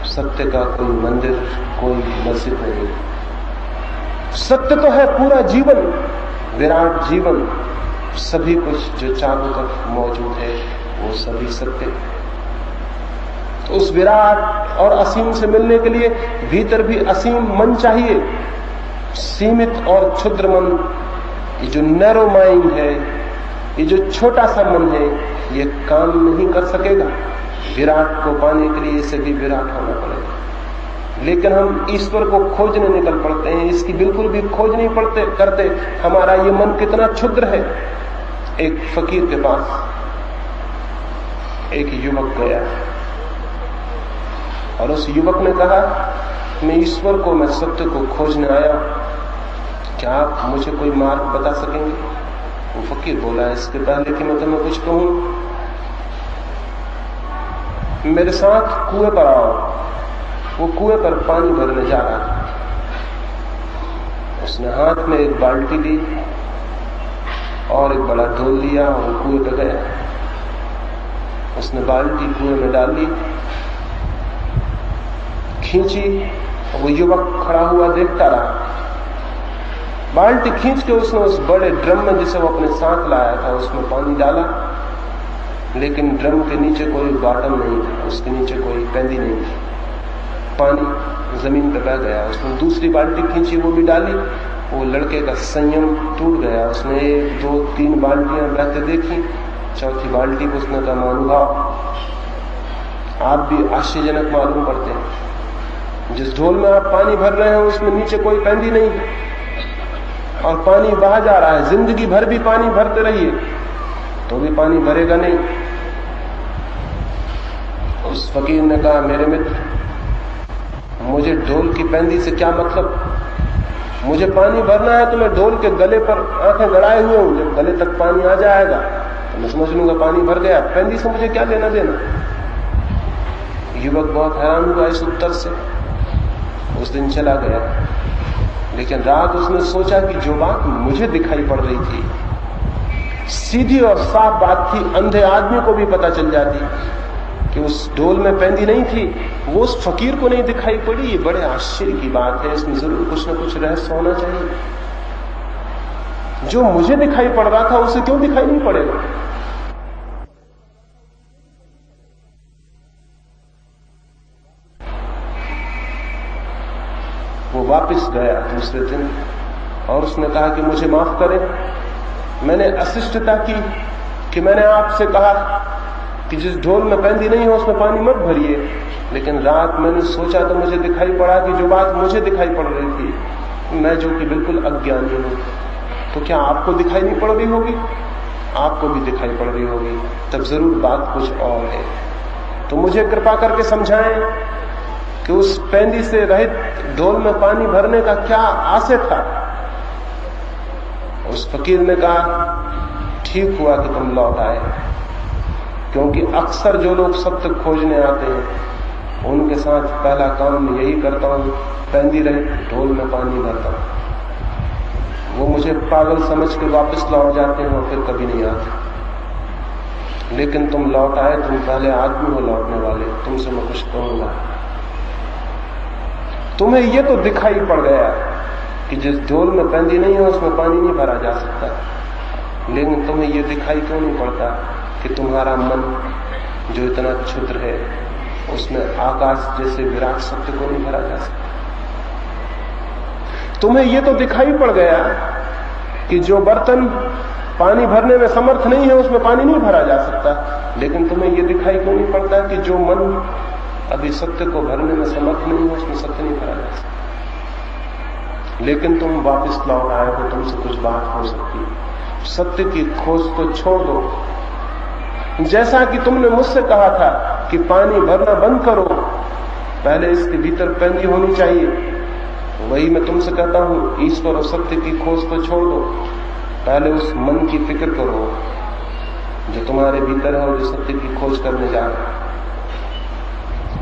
सत्य का कोई मंदिर, कोई मस्जिद नहीं। सत्य तो है पूरा जीवन, विराट जीवन, सभी कुछ जो चारों तरफ मौजूद है वो सभी सत्य। तो उस विराट और असीम से मिलने के लिए भीतर भी असीम मन चाहिए। सीमित और क्षुद्र मन, ये जो नैरो माइंड है, ये जो छोटा सा मन है, ये काम नहीं कर सकेगा। विराट को पाने के लिए इसे भी विराट होना पड़ेगा। लेकिन हम ईश्वर को खोजने निकल पड़ते हैं, इसकी बिल्कुल भी खोज नहीं करते। हमारा ये मन कितना क्षुद्र है। एक फकीर के पास एक युवक गया और उस युवक ने कहा, मैं ईश्वर को, मैं सत्य को खोजने आया, क्या आप मुझे कोई मार्ग बता सकेंगे? वो फकीर बोला, इसके पहले कि मैं तुम्हें कुछ कहूं, मेरे साथ कुएं पर आओ। वो कुएं पर पानी भरने जा रहा था। उसने हाथ में एक बाल्टी ली और एक बड़ा ढोल लिया और कुएं पर गया। उसने बाल्टी कुएं में डाली, खींची, और वो युवक खड़ा हुआ देखता रहा। बाल्टी खींच के उसने उस बड़े ड्रम में जिसे वो अपने साथ लाया था उसमें पानी डाला, लेकिन ड्रम के नीचे कोई बॉटम नहीं था, उसके नीचे कोई पेंदी नहीं थी। पानी जमीन पर बह गया। उसने दूसरी बाल्टी खींची, वो भी डाली। वो लड़के का संयम टूट गया। उसने 1, 2, 3 बाल्टियां बहते देखी। चौथी बाल्टी को उसने कहा, महानुभाव, आप भी आश्चर्यजनक मालूम पड़ते हैं। जिस ढोल में आप पानी भर रहे हैं उसमें नीचे कोई पेंदी नहीं और पानी बहा जा रहा है। जिंदगी भर भी पानी भरते रहिए तो भी पानी भरेगा नहीं। उस फकीर ने कहा, मेरे मित्र, मुझे ढोल की पेंदी से क्या मतलब? मुझे पानी भरना है तो मैं ढोल के गले पर आंखें गड़ाए हुए हूं। जब गले तक पानी आ जाएगा तो मैं समझ लूंगा पानी भर गया। पेंदी से मुझे क्या लेना देना? युवक बहुत हैरान हुआ इस उत्तर से। उस दिन चला गया, लेकिन रात उसने सोचा कि जो बात मुझे दिखाई पड़ रही थी, सीधी और साफ बात थी, अंधे आदमी को भी पता चल जाती कि उस ढोल में पेंदी नहीं थी, वो उस फकीर को नहीं दिखाई पड़ी। ये बड़े आश्चर्य की बात है, इसमें जरूर कुछ न कुछ रहस्य होना चाहिए। जो मुझे दिखाई पड़ रहा था उसे क्यों दिखाई नहीं पड़ेगा? वो वापस गया दूसरे दिन और उसने कहा कि मुझे माफ करें, मैंने अशिष्टता की कि मैंने आपसे कहा कि जिस ढोल में पेंदी नहीं हो उसमें पानी मत भरिए, लेकिन रात मैंने सोचा तो मुझे दिखाई पड़ा कि जो बात मुझे दिखाई पड़ रही थी, मैं जो कि बिल्कुल अज्ञानी हूं, तो क्या आपको दिखाई नहीं पड़ रही होगी? आपको भी दिखाई पड़ रही होगी, तब जरूर बात कुछ और है। तो मुझे कृपा करके समझाएं कि उस पेंदी से रहित ढोल में पानी भरने का क्या आशय था? उस फकीर ने कहा, ठीक हुआ कि तुम लौट आए, क्योंकि अक्सर जो लोग सत्य खोजने आते हैं उनके साथ पहला काम मैं यही करता हूं, पेंदी रहित ढोल में पानी भरता हूं। वो मुझे पागल समझ के वापस लौट जाते हैं और फिर कभी नहीं आते। लेकिन तुम लौट आए, तुम पहले आदमी हो लौटने वाले, तुमसे मैं कुछ कहूंगा। तुम्हें ये तो दिखाई पड़ गया कि जिस ढोल में पेंदी नहीं है उसमें पानी नहीं भरा जा सकता, लेकिन तुम्हें ये दिखाई क्यों नहीं पड़ता कि तुम्हारा मन जो इतना क्षुद्र है उसमें आकाश जैसे विराट सत्य को नहीं भरा जा सकता। तुम्हें ये तो दिखाई पड़ गया कि जो बर्तन पानी भरने में समर्थ नहीं है उसमें पानी नहीं भरा जा सकता, लेकिन तुम्हें ये दिखाई क्यों नहीं पड़ता कि जो मन अभी सत्य को भरने में समर्थ नहीं है उसमें सत्य नहीं भरा जा सकता। लेकिन तुम वापस लौट आए हो, तुमसे कुछ बात हो सकती है। सत्य की खोज को छोड़ दो। जैसा कि तुमने मुझसे कहा था कि पानी भरना बंद करो, पहले इसके भीतर पेंदी होनी चाहिए, वही मैं तुमसे कहता हूं, ईश्वर और सत्य की खोज को छोड़ दो, पहले उस मन की फिक्र करो जो तुम्हारे भीतर है और जो सत्य की खोज करने जा रहा है।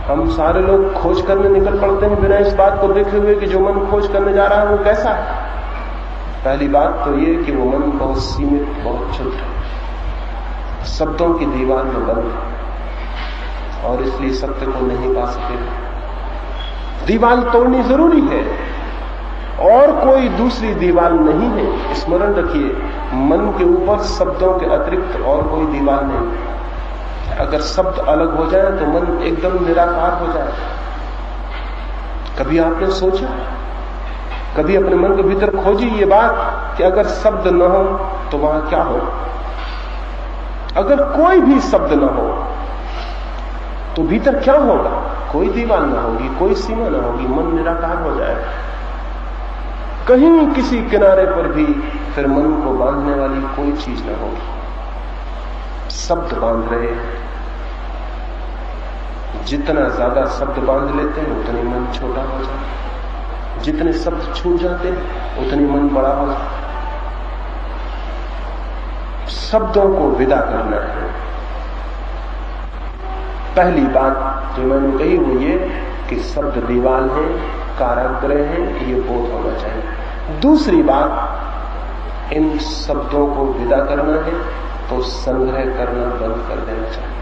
हम सारे लोग खोज करने निकल पड़ते हैं बिना इस बात को देखे हुए कि जो मन खोज करने जा रहा है वो कैसा है। पहली बात तो ये कि वो मन बहुत सीमित, बहुत क्षुद्र है, शब्दों की दीवार में बंद है और इसलिए सत्य को नहीं पा सकेगा। दीवार तोड़नी जरूरी है और कोई दूसरी दीवार नहीं है। स्मरण रखिए, मन के ऊपर शब्दों के अतिरिक्त और कोई दीवार नहीं। अगर शब्द अलग हो जाए तो मन एकदम निराकार हो जाए। कभी आपने सोचा, कभी अपने मन के भीतर खोजी ये बात कि अगर शब्द न हो तो वहां क्या हो? अगर कोई भी शब्द न हो तो भीतर क्या होगा? कोई दीवार न होगी, कोई सीमा न होगी, मन निराकार हो जाएगा। कहीं किसी किनारे पर भी फिर मन को बांधने वाली कोई चीज न होगी। शब्द बांध रहे हैं, जितना ज्यादा शब्द बांध लेते हैं उतनी मन छोटा हो जाता है, जितने शब्द छूट जाते हैं उतनी मन बड़ा हो जाता है। शब्दों को विदा करना है। पहली बात जो मैंने कही वो ये कि शब्द दीवार है, कारागृह है, ये बोध होना चाहिए। दूसरी बात, इन शब्दों को विदा करना है तो संग्रह करना बंद कर देना चाहिए।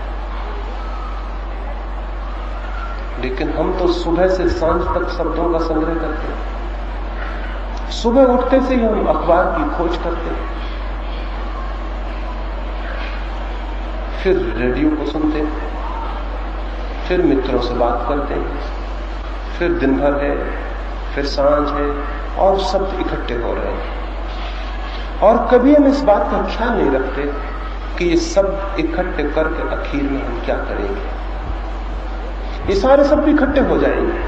लेकिन हम तो सुबह से सांझ तक शब्दों का संग्रह करते हैं। सुबह उठते से ही हम अखबार की खोज करते हैं, फिर रेडियो को सुनते हैं, फिर मित्रों से बात करते हैं, फिर दिन भर है, फिर सांझ है और शब्द इकट्ठे हो रहे हैं। और कभी हम इस बात का ख्याल नहीं रखते कि ये सब इकट्ठे करके आखिर में हम क्या करेंगे। ये सारे शब्द इकट्ठे हो जाएंगे,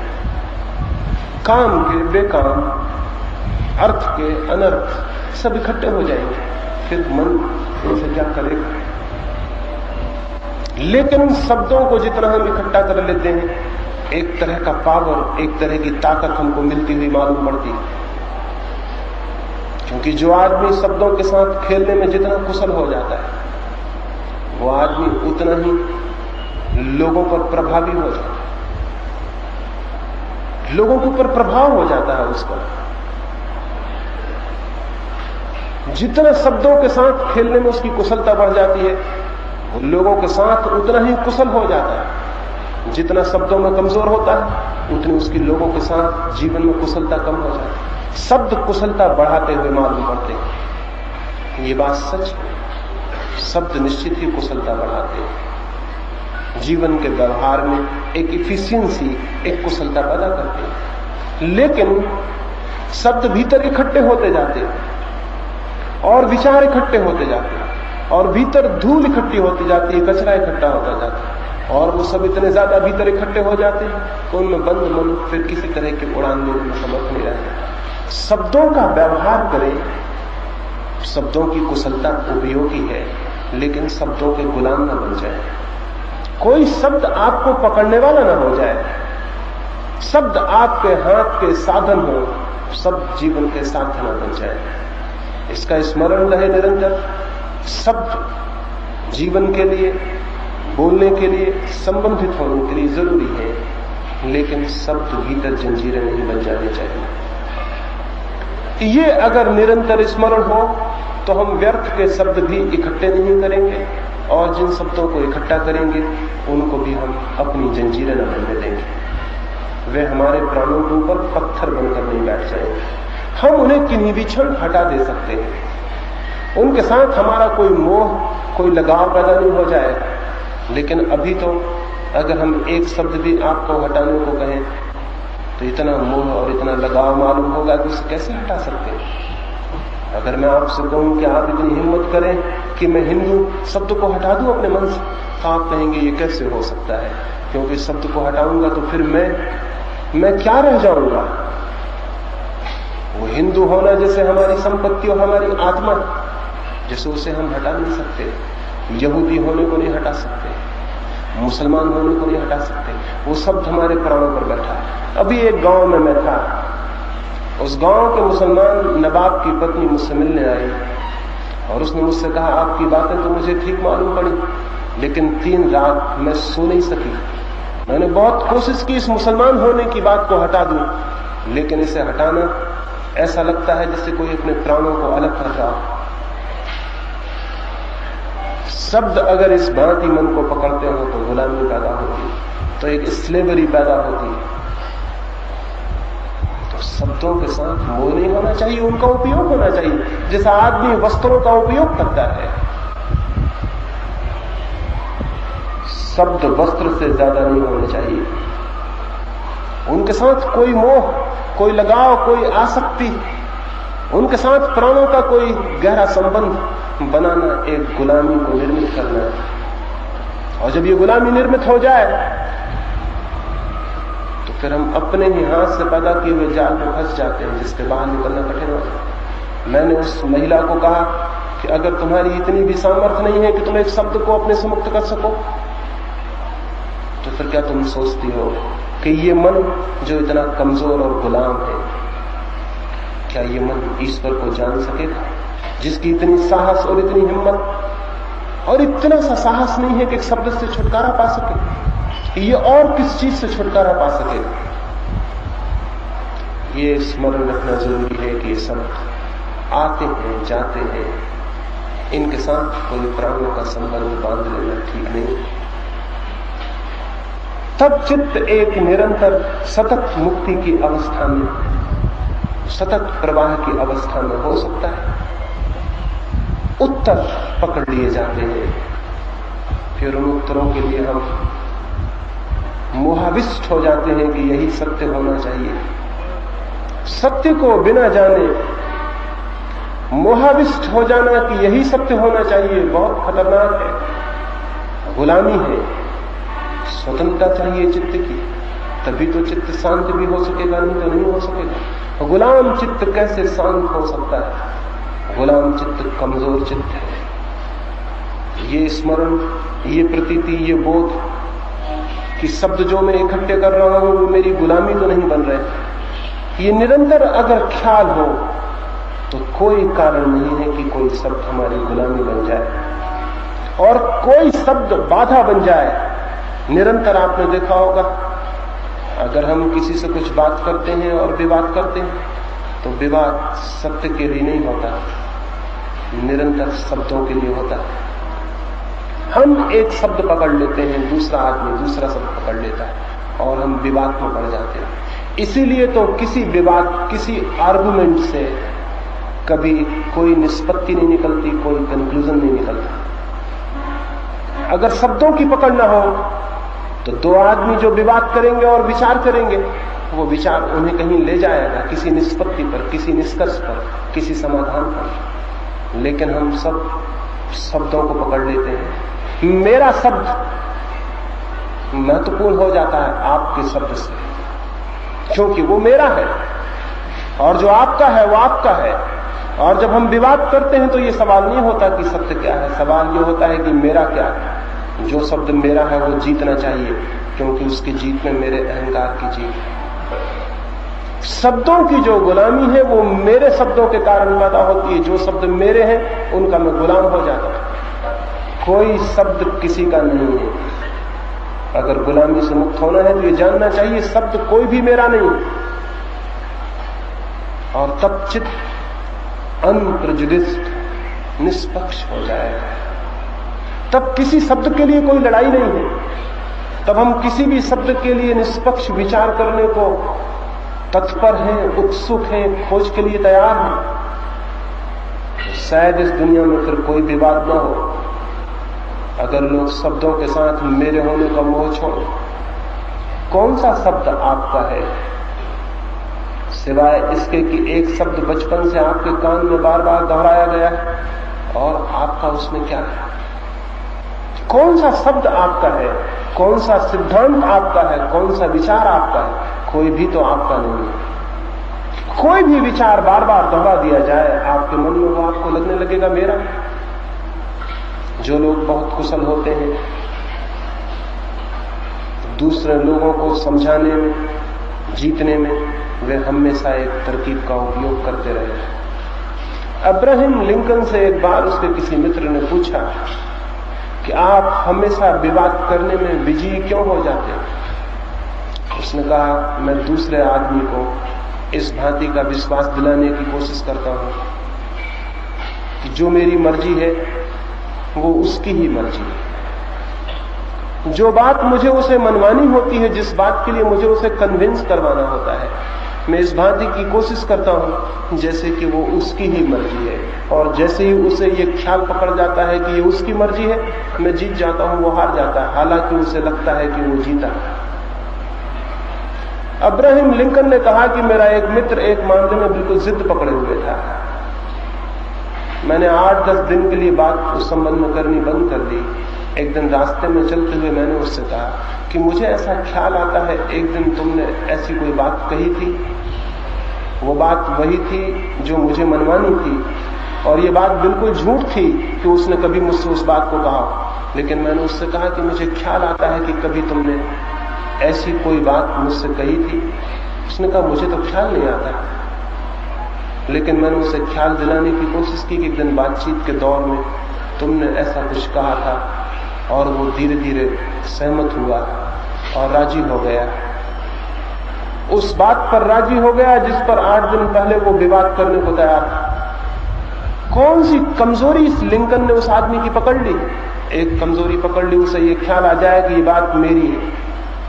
काम के बेकाम, अर्थ के अनर्थ, सब इकट्ठे हो जाएंगे। फिर मन इनसे क्या करेगा? लेकिन शब्दों को जितना हम इकट्ठा कर लेते हैं, एक तरह का पावर, एक तरह की ताकत हमको मिलती हुई मालूम पड़ती है। क्योंकि जो आदमी शब्दों के साथ खेलने में जितना कुशल हो जाता है, वो आदमी उतना ही लोगों पर प्रभावी हो जाता है, लोगों के ऊपर प्रभाव हो जाता है उसका। जितना शब्दों के साथ खेलने में उसकी कुशलता बढ़ जाती है, वो लोगों के साथ उतना ही कुशल हो जाता है। जितना शब्दों में कमजोर होता है, उतनी उसकी लोगों के साथ जीवन में कुशलता कम हो जाती है। शब्द कुशलता बढ़ाते हुए मालूम पड़ते हैं, ये बात सच है। शब्द निश्चित ही कुशलता बढ़ाते हैं, जीवन के व्यवहार में एक इफिशियंसी, एक कुशलता पैदा करते हैं। लेकिन शब्द भीतर इकट्ठे होते जाते हैं और विचार इकट्ठे होते जाते हैं और भीतर धूल इकट्ठी होती जाती है, कचरा इकट्ठा होता जाता है और वो सब इतने ज्यादा भीतर इकट्ठे हो जाते हैं कि उनमें बंद मन फिर किसी तरह की उड़ान लेने में समर्थ नहीं रहता। शब्दों का व्यवहार करें, शब्दों की कुशलता उपयोगी है, लेकिन शब्दों के गुलाम न बन जाए। कोई शब्द आपको पकड़ने वाला न हो जाए, शब्द आपके हाथ के साधन हो, शब्द जीवन के साधन न बन जाए। इसका स्मरण रहे निरंतर। शब्द जीवन के लिए, बोलने के लिए, संबंधित होने के लिए जरूरी है, लेकिन शब्द भीतर जंजीरें नहीं बन जानी चाहिए। ये अगर निरंतर स्मरण हो तो हम व्यर्थ के शब्द भी इकट्ठे नहीं करेंगे और जिन शब्दों को इकट्ठा करेंगे उनको भी हम अपनी जंजीरें न बनने देंगे। वे हमारे प्राणों के ऊपर पत्थर बनकर नहीं बैठ जाएंगे। हम उन्हें किन्हीं भी क्षण हटा दे सकते हैं। उनके साथ हमारा कोई मोह, कोई लगाव पैदा नहीं हो जाएगा। लेकिन अभी तो अगर हम एक शब्द भी आपको हटाने को कहें तो इतना मोह और इतना लगाव मालूम होगा कि उसे कैसे हटा सकते हैं। अगर मैं आपसे कहूं कि आप इतनी हिम्मत करें कि मैं हिंदू शब्द को हटा दूं अपने मन से, तो आप कहेंगे ये कैसे हो सकता है, क्योंकि शब्द को हटाऊंगा तो फिर मैं क्या रह जाऊंगा। वो हिंदू होना जैसे हमारी संपत्ति और हमारी आत्मा, जैसे उसे हम हटा नहीं सकते। यहूदी होने को नहीं हटा सकते, मुसलमान होने को नहीं हटा सकते। वो शब्द हमारे प्राणों पर बैठा है। अभी एक गांव में मैं था, उस गांव के मुसलमान नवाब की पत्नी मुझसे मिलने आई और उसने मुझसे कहा, आपकी बातें तो मुझे ठीक मालूम पड़ी, लेकिन 3 रात मैं सो नहीं सकी। मैंने बहुत कोशिश की इस मुसलमान होने की बात को हटा दूं, लेकिन इसे हटाना ऐसा लगता है जैसे कोई अपने प्राणों को अलग कर रहा हो। शब्द अगर इस भांति मन को पकड़ते हो तो गुलामी पैदा होती है, तो एक स्लेवरी पैदा होती है। तो शब्दों के साथ मोह नहीं होना चाहिए, उनका उपयोग होना चाहिए, जैसा आदमी वस्त्रों का उपयोग करता है। शब्द वस्त्र से ज्यादा नहीं होने चाहिए। उनके साथ कोई मोह, कोई लगाव, कोई आसक्ति, उनके साथ प्राणों का कोई गहरा संबंध बनाना एक गुलामी को निर्मित करना है। और जब ये गुलामी निर्मित हो जाए तो फिर हम अपने ही हाथ से पैदा किए हुए जाल में फंस जाते हैं, जिसके बाहर निकलना कठिन होता है। मैंने उस महिला को कहा कि अगर तुम्हारी इतनी भी सामर्थ्य नहीं है कि तुम एक शब्द को अपने से मुक्त कर सको, तो फिर क्या तुम सोचती हो कि ये मन जो इतना कमजोर और गुलाम है, क्या ये मन ईश्वर को जान सकेगा, जिसकी इतनी साहस और इतनी हिम्मत और इतना सा साहस नहीं है कि एक शब्द से छुटकारा पा सके। ये और किस चीज से छुटकारा पा सकेगा। ये स्मरण रखना जरूरी है कि ये शब्द आते हैं, जाते हैं, इनके साथ कोई प्राणों का संबंध बांध लेना ठीक नहीं। तब चित्त एक निरंतर सतत मुक्ति की अवस्था में, सतत प्रवाह की अवस्था में हो सकता है। उत्तर पकड़ लिए जाते हैं, फिर उन उत्तरों के लिए हम मोहाविष्ट हो जाते हैं कि यही सत्य होना चाहिए। सत्य को बिना जाने मोहाविष्ट हो जाना कि यही सत्य होना चाहिए बहुत खतरनाक है, गुलामी है। स्वतंत्रता चाहिए चित्त की, तभी तो चित्त शांत भी हो सकेगा, नहीं तो नहीं हो सकेगा। गुलाम चित्त कैसे शांत हो सकता है? गुलाम चित्त कमजोर चित्त है। ये स्मरण, ये प्रतीति, ये बोध कि शब्द जो मैं इकट्ठे कर रहा हूं वो मेरी गुलामी तो नहीं बन रहे, ये निरंतर अगर ख्याल हो तो कोई कारण नहीं है कि कोई शब्द हमारी गुलामी बन जाए और कोई शब्द बाधा बन जाए। निरंतर आपने देखा होगा, अगर हम किसी से कुछ बात करते हैं और विवाद करते हैं तो विवाद सत्य के लिए नहीं होता, निरंतर शब्दों के लिए होता है। हम एक शब्द पकड़ लेते हैं, दूसरा आदमी दूसरा शब्द पकड़ लेता है और हम विवाद में पड़ जाते हैं। इसीलिए तो किसी विवाद, किसी आर्गुमेंट से कभी कोई निष्पत्ति नहीं निकलती, कोई कंक्लूजन नहीं निकलता। अगर शब्दों की पकड़ न हो तो 2 आदमी जो विवाद करेंगे और विचार करेंगे, वो विचार उन्हें कहीं ले जाएगा, किसी निष्पत्ति पर, किसी निष्कर्ष पर, किसी समाधान पर। लेकिन हम सब शब्दों को पकड़ लेते हैं। मेरा शब्द महत्वपूर्ण हो जाता है आपके शब्द से, क्योंकि वो मेरा है और जो आपका है वो आपका है। और जब हम विवाद करते हैं तो ये सवाल नहीं होता कि सत्य क्या है, सवाल ये होता है कि मेरा क्या है। जो शब्द मेरा है वो जीतना चाहिए, क्योंकि उसकी जीत में मेरे अहंकार की जीत है। शब्दों की जो गुलामी है वो मेरे शब्दों के कारण पैदा होती है। जो शब्द मेरे हैं उनका मैं गुलाम हो जाता हूं। कोई शब्द किसी का नहीं है। अगर गुलामी से मुक्त होना है तो ये जानना चाहिए शब्द कोई भी मेरा नहीं। और तब चित्त अनप्रेजुडिस्ड, निष्पक्ष हो जाएगा। तब किसी शब्द के लिए कोई लड़ाई नहीं है, तब हम किसी भी शब्द के लिए निष्पक्ष विचार करने को तत्पर हैं, उत्सुक हैं, खोज के लिए तैयार हैं। शायद इस दुनिया में फिर कोई विवाद न हो अगर लोग शब्दों के साथ मेरे होने का मोह छोड़े। कौन सा शब्द आपका है, सिवाय इसके कि एक शब्द बचपन से आपके कान में बार बार दोहराया गया है, और आपका उसमें क्या है? कौन सा शब्द आपका है, कौन सा सिद्धांत आपका है, कौन सा विचार आपका है? कोई भी तो आपका नहीं है। कोई भी विचार बार बार दोहरा दिया जाए आपके मन में, वो आपको लगने लगेगा मेरा। जो लोग बहुत कुशल होते हैं दूसरे लोगों को समझाने में, जीतने में, वे हमेशा एक तरकीब का उपयोग करते रहे। अब्राहम लिंकन से एक बार उसके किसी मित्र ने पूछा कि आप हमेशा विवाद करने में बिजी क्यों हो जाते हैं? उसने कहा, मैं दूसरे आदमी को इस भांति का विश्वास दिलाने की कोशिश करता हूं कि जो मेरी मर्जी है वो उसकी ही मर्जी है। जो बात मुझे उसे मनवानी होती है, जिस बात के लिए मुझे उसे कन्विंस करवाना होता है, मैं इस भांति की कोशिश करता हूं जैसे कि वो उसकी ही मर्जी है। और जैसे ही उसे ये ख्याल पकड़ जाता है कि ये उसकी मर्जी है, मैं जीत जाता हूं, वो हार जाता है, हालांकि उसे लगता है कि वो जीता। अब्राहम लिंकन ने कहा कि मेरा एक मित्र एक मामले में बिल्कुल जिद पकड़े हुए था। मैंने 8-10 दिन के लिए बात उस संबंध में करनी बंद कर दी। एक दिन रास्ते में चलते हुए मैंने उससे कहा कि मुझे ऐसा ख्याल आता है एक दिन तुमने ऐसी कोई बात कही थी, वो बात वही थी जो मुझे मनवानी थी, और ये बात बिल्कुल झूठ थी कि उसने कभी मुझसे उस बात को कहा। लेकिन मैंने उससे कहा कि मुझे ख्याल आता है कि कभी तुमने ऐसी कोई बात मुझसे कही थी। उसने कहा, मुझे तो ख्याल नहीं आता। लेकिन मैंने उसे ख्याल दिलाने की कोशिश की कि एक दिन बातचीत के दौर में तुमने ऐसा कुछ कहा था, और वो धीरे धीरे सहमत हुआ और राजी हो गया। उस बात पर राजी हो गया जिस पर 8 दिन पहले वो विवाद करने को तैयार था। कौन सी कमजोरी इस लिंकन ने उस आदमी की पकड़ ली? एक कमजोरी पकड़ ली, उसे ये ख्याल आ जाए कि ये बात मेरी है,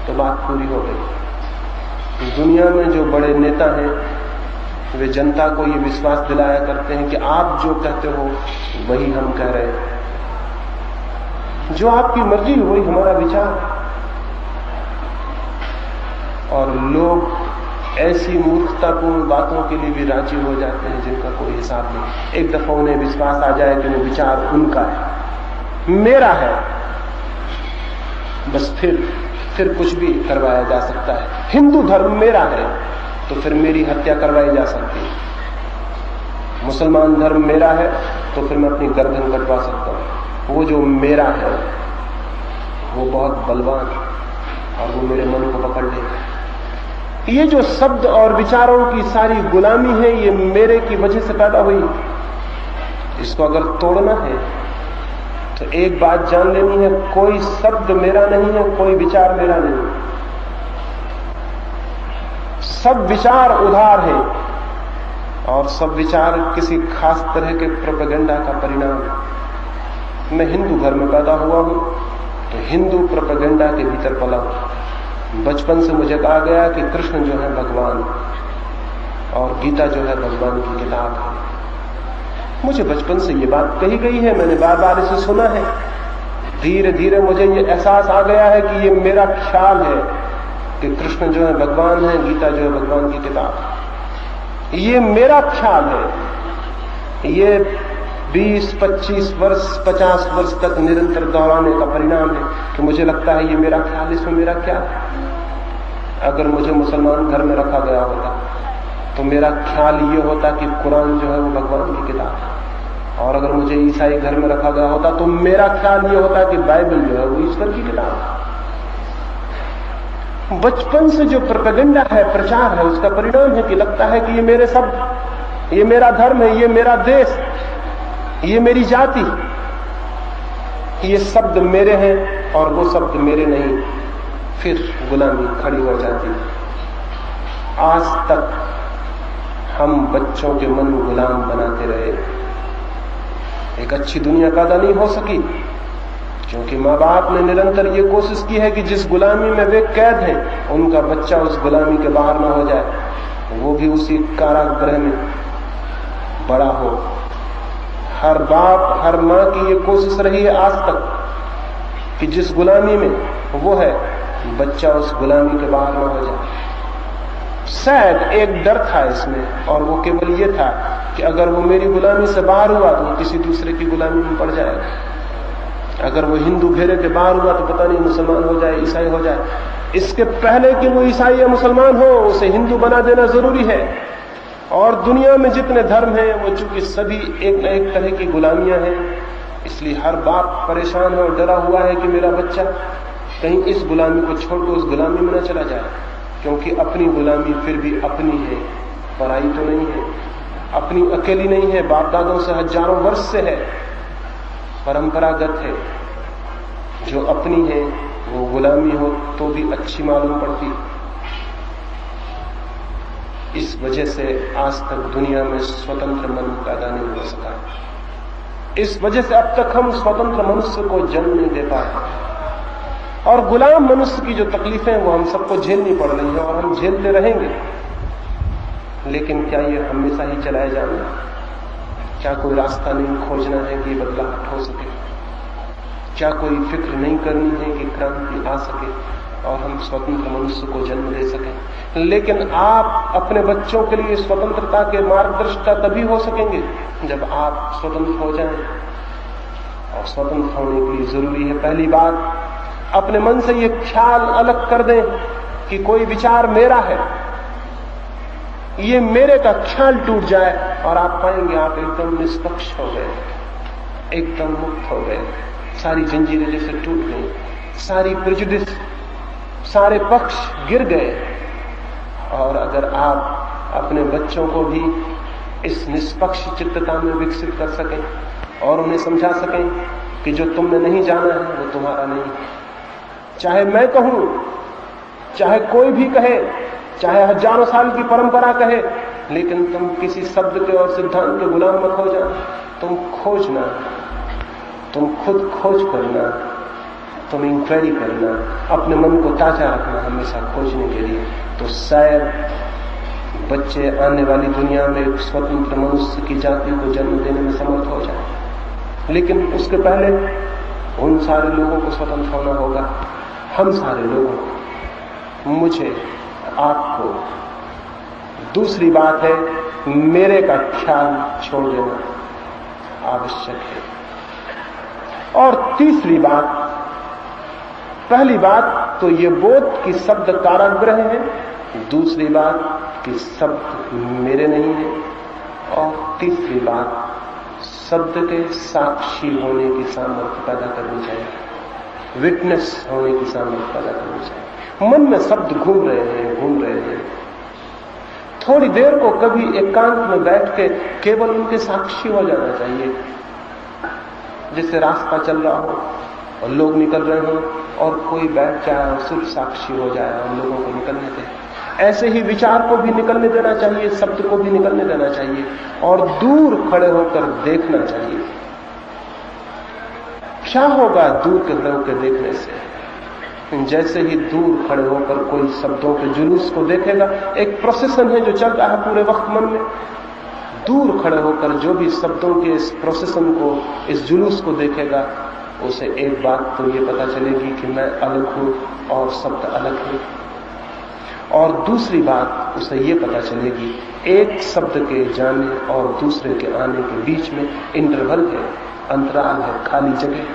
तो बात पूरी हो गई। दुनिया में जो बड़े नेता हैं वे जनता को ये विश्वास दिलाया करते हैं कि आप जो कहते हो वही हम कह रहे हैं, जो आपकी मर्जी वही हमारा विचार। और लोग ऐसी मूर्खतापूर्ण बातों के लिए भी राजी हो जाते हैं जिनका कोई हिसाब नहीं। एक दफा उन्हें विश्वास आ जाए कि वो विचार उनका है, मेरा है, बस फिर कुछ भी करवाया जा सकता है। हिंदू धर्म मेरा है तो फिर मेरी हत्या करवाई जा सकती है। मुसलमान धर्म मेरा है तो फिर मैं अपनी गर्दन कटवा सकता हूं। वो जो मेरा है वो बहुत बलवान और वो मेरे मन को पकड़ लेगा। ये जो शब्द और विचारों की सारी गुलामी है, ये मेरे की वजह से पैदा हुई। इसको अगर तोड़ना है तो एक बात जान लेनी है, कोई शब्द मेरा नहीं है, कोई विचार मेरा नहीं। सब विचार उधार है और सब विचार किसी खास तरह के प्रोपेगेंडा का परिणाम है। मैं हिंदू घर में पैदा हुआ हूं तो हिंदू प्रोपेगेंडा के भीतर पला। बचपन से मुझे कहा गया कि कृष्ण जो है भगवान और गीता जो है भगवान की किताब है। मुझे बचपन से ये बात कही गई है, मैंने बार बार इसे सुना है। धीरे धीरे मुझे ये एहसास आ गया है कि ये मेरा ख्याल है कि कृष्ण जो है भगवान है, गीता जो है भगवान की किताब। ये मेरा ख्याल है। ये 20, 25 वर्ष, 50 वर्ष तक निरंतर दोहराने का परिणाम है कि मुझे लगता है ये मेरा ख्याल, इसमें मेरा क्या है। अगर मुझे मुसलमान घर में रखा गया होता तो मेरा ख्याल ये होता कि कुरान जो है वो भगवान की किताब है, और अगर मुझे ईसाई घर में रखा गया होता तो मेरा ख्याल ये होता कि बाइबल जो है वो ईश्वर की किताब है। बचपन से जो प्रोपेगेंडा है, प्रचार है, उसका परिणाम है कि लगता है कि ये मेरे शब्द, ये मेरा धर्म है, ये मेरा देश, ये मेरी जाति, ये शब्द मेरे हैं और वो शब्द मेरे नहीं। फिर गुलामी खड़ी हो जाती। आज तक हम बच्चों के मन गुलाम बनाते रहे। एक अच्छी दुनिया पैदा नहीं हो सकी क्योंकि माँ बाप ने निरंतर ये कोशिश की है कि जिस गुलामी में वे कैद हैं उनका बच्चा उस गुलामी के बाहर ना हो जाए, वो भी उसी कारागृह में बड़ा हो। हर बाप हर माँ की ये कोशिश रही है आज तक कि जिस गुलामी में वो है बच्चा उस गुलामी के बाहर ना हो जाए। शायद एक डर था इसमें, और वो केवल ये था कि अगर वो मेरी गुलामी से बाहर हुआ तो वो किसी दूसरे की गुलामी में पड़ जाएगा। अगर वो हिंदू घेरे के बाहर हुआ तो पता नहीं मुसलमान हो जाए, ईसाई हो जाए। इसके पहले कि वो ईसाई या मुसलमान हो उसे हिंदू बना देना जरूरी है। और दुनिया में जितने धर्म हैं वो चूंकि सभी एक न एक तरह की गुलामियां हैं, इसलिए हर बाप परेशान है और डरा हुआ है कि मेरा बच्चा कहीं इस गुलामी को छोड़कर उस गुलामी में न चला जाए, क्योंकि अपनी गुलामी फिर भी अपनी है, पराई तो नहीं है, अपनी अकेली नहीं है, बाप दादों से हजारों वर्ष से है, परंपरागत है। जो अपनी है वो गुलामी हो तो भी अच्छी मालूम पड़ती। इस वजह से आज तक दुनिया में स्वतंत्र मन पैदा नहीं हो सका। इस वजह से अब तक हम स्वतंत्र मनुष्य को जन्म नहीं दे पाए, और गुलाम मनुष्य की जो तकलीफें वो हम सबको झेलनी पड़ रही है और हम झेलते रहेंगे। लेकिन क्या ये हमेशा ही चलाए जाना? क्या कोई रास्ता नहीं खोजना है कि बदलाव हो सके? क्या कोई फिक्र नहीं करनी है कि क्रांति आ सके और हम स्वतंत्र मनुष्य को जन्म दे सकें? लेकिन आप अपने बच्चों के लिए स्वतंत्रता के मार्गदर्शिता तभी हो सकेंगे जब आप स्वतंत्र हो जाएं। और स्वतंत्र होने के लिए जरूरी है, पहली बात, अपने मन से ये ख्याल अलग कर दें कि कोई विचार मेरा है। ये मेरे का ख्याल टूट जाए और आप पाएंगे आप एकदम निष्पक्ष हो गए, एकदम मुक्त हो गए। सारी जंजीरें जैसे टूट गई, सारी प्रेजुडिस, सारे पक्ष गिर गए। और अगर आप अपने बच्चों को भी इस निष्पक्ष चित्तता में विकसित कर सकें और उन्हें समझा सकें कि जो तुमने नहीं जाना है वो तुम्हारा नहीं है, चाहे मैं कहूं, चाहे कोई भी कहे, चाहे हजारों साल की परंपरा कहे, लेकिन तुम किसी शब्द के और सिद्धांत के गुलाम मत हो जाओ। तुम खोजना, तुम खुद खोज करना, तुम इंक्वायरी करना, अपने मन को ताजा रखना हमेशा खोजने के लिए। तो शायद बच्चे आने वाली दुनिया में एक स्वतंत्र मनुष्य की जाति को जन्म देने में समर्थ हो जाए। लेकिन उसके पहले उन सारे लोगों को स्वतंत्र होना होगा, हम सारे लोगों को, मुझे, आपको। दूसरी बात है, मेरे का ख्याल छोड़ देना आवश्यक है। और तीसरी बात, पहली बात तो ये बोध कि शब्द कारागृह है, दूसरी बात कि शब्द मेरे नहीं है, और तीसरी बात शब्द के साक्षी होने की सामर्थ्य पैदा करनी चाहिए, विटनेस होने की सामर्थ्य पैदा करनी चाहिए। मन में शब्द घूम रहे हैं, थोड़ी देर को कभी एकांत में बैठ के केवल उनके साक्षी हो जाना चाहिए। जैसे रास्ता चल रहा हो और लोग निकल रहे हो और कोई बैठ जाए और सिर्फ साक्षी हो जाए और लोगों को निकलने दे। ऐसे ही विचार को भी निकलने देना चाहिए, शब्द को भी निकलने देना चाहिए, और दूर खड़े होकर देखना चाहिए। क्या होगा दूर के देखने से? जैसे ही दूर खड़े होकर कोई शब्दों के जुलूस को देखेगा, एक प्रोसेसन है जो चल रहा है पूरे वक्त मन में, दूर खड़े होकर जो भी शब्दों के इस प्रोसेसन को, इस जुलूस को देखेगा, उसे एक बात तो ये पता चलेगी कि मैं अलग हूं और शब्द अलग है। और दूसरी बात उसे ये पता चलेगी, एक शब्द के जाने और दूसरे के आने के बीच में इंटरवल है, अंतराल है, खाली जगह।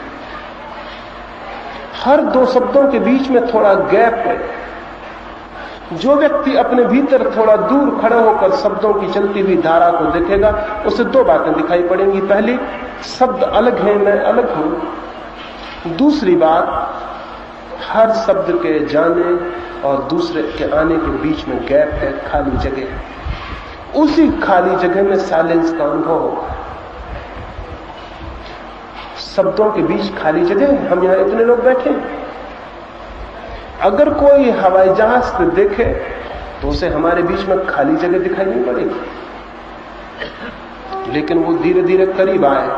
हर दो शब्दों के बीच में थोड़ा गैप है। जो व्यक्ति अपने भीतर थोड़ा दूर खड़े होकर शब्दों की चलती हुई धारा को देखेगा, उसे दो बातें दिखाई पड़ेंगी। पहली, शब्द अलग है, मैं अलग हूं। दूसरी बात, हर शब्द के जाने और दूसरे के आने के बीच में गैप है, खाली जगह। उसी खाली जगह में साइलेंस का अनुभव होगा। शब्दों के बीच खाली जगह है, हम यहां इतने लोग बैठे। अगर कोई हवाई जहाज से देखे तो उसे हमारे बीच में खाली जगह दिखाई नहीं पड़ेगी, लेकिन वो धीरे धीरे करीब आए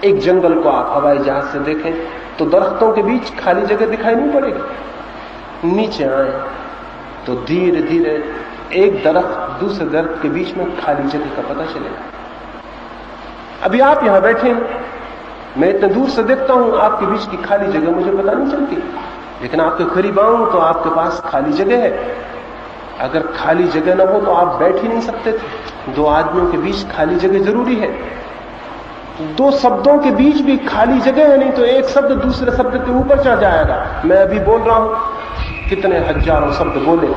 एक जंगल को आप हवाई जहाज से देखें तो दरख्तों के बीच खाली जगह दिखाई नहीं पड़ेगी। नीचे आए तो धीरे धीरे एक दरख्त दूसरे दरख्त के बीच में खाली जगह का पता चलेगा। अभी आप यहां बैठे हैं, मैं इतने दूर से देखता हूं, आपके बीच की खाली जगह मुझे पता नहीं चलती, लेकिन आपके करीब आऊं तो आपके पास खाली जगह है। अगर खाली जगह ना हो तो आप बैठ ही नहीं सकते थे। दो आदमियों के बीच खाली जगह जरूरी है। दो शब्दों के बीच भी खाली जगह है, नहीं तो एक शब्द दूसरे शब्द के ऊपर चढ़ जाएगा। मैं अभी बोल रहा हूं, कितने हजारों शब्द बोले,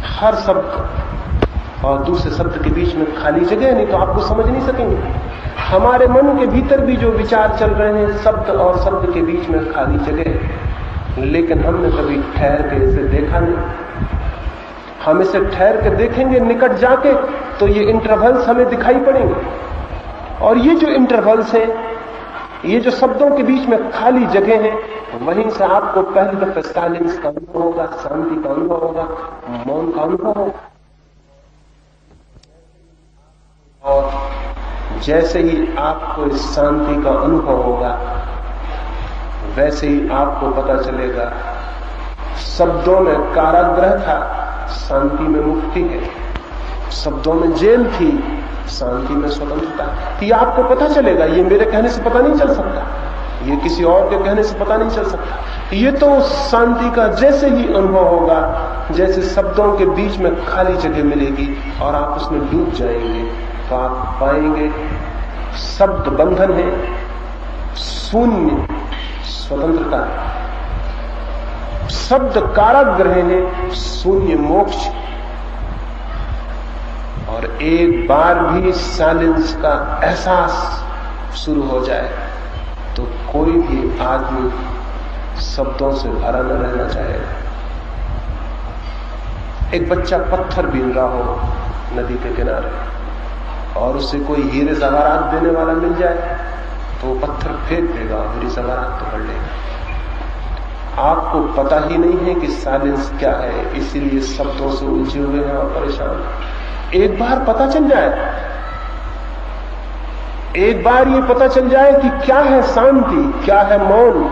हर शब्द और दूसरे शब्द के बीच में खाली जगह है, नहीं तो आपको समझ नहीं सकेंगे। हमारे मन के भीतर भी जो विचार चल रहे हैं, शब्द और शब्द के बीच में खाली जगह है, लेकिन हमने कभी ठहर के इसे देखा नहीं। हम इसे ठहर के देखेंगे निकट जाके तो ये इंटरवल्स हमें दिखाई पड़ेंगे, और ये जो इंटरवल्स हैं, ये जो शब्दों के बीच में खाली जगह है, वहीं से आपको पहली दफे साइलेंस का अनुभव होगा, शांति का अनुभव होगा, मौन का अनुभव होगा। और जैसे ही आपको इस शांति का अनुभव होगा, वैसे ही आपको पता चलेगा शब्दों में कारागृह था, शांति में मुक्ति है। शब्दों में जेल थी, शांति में स्वतंत्रता। ये आपको पता चलेगा। ये मेरे कहने से पता नहीं चल सकता, ये किसी और के कहने से पता नहीं चल सकता। ये तो शांति का जैसे ही अनुभव होगा, जैसे शब्दों के बीच में खाली जगह मिलेगी और आप उसमें डूब जाएंगे, तो आप पाएंगे शब्द बंधन है, शून्य स्वतंत्रता है। शब्द कारागृह है, शून्य मोक्ष। और एक बार भी साइलेंस का एहसास शुरू हो जाए तो कोई भी आदमी शब्दों से भरा न रहना चाहेगा। एक बच्चा पत्थर बीन रहा हो नदी के किनारे और उसे कोई हीरे जवाहरात देने वाला मिल जाए तो वो पत्थर फेंक देगा और हीरे जवाहरात पकड़ लेगा। आपको पता ही नहीं है कि साइलेंस क्या है, इसीलिए शब्दों से उलझे हुए हैं और परेशान। एक बार पता चल जाए, एक बार ये पता चल जाए कि क्या है शांति, क्या है मौन,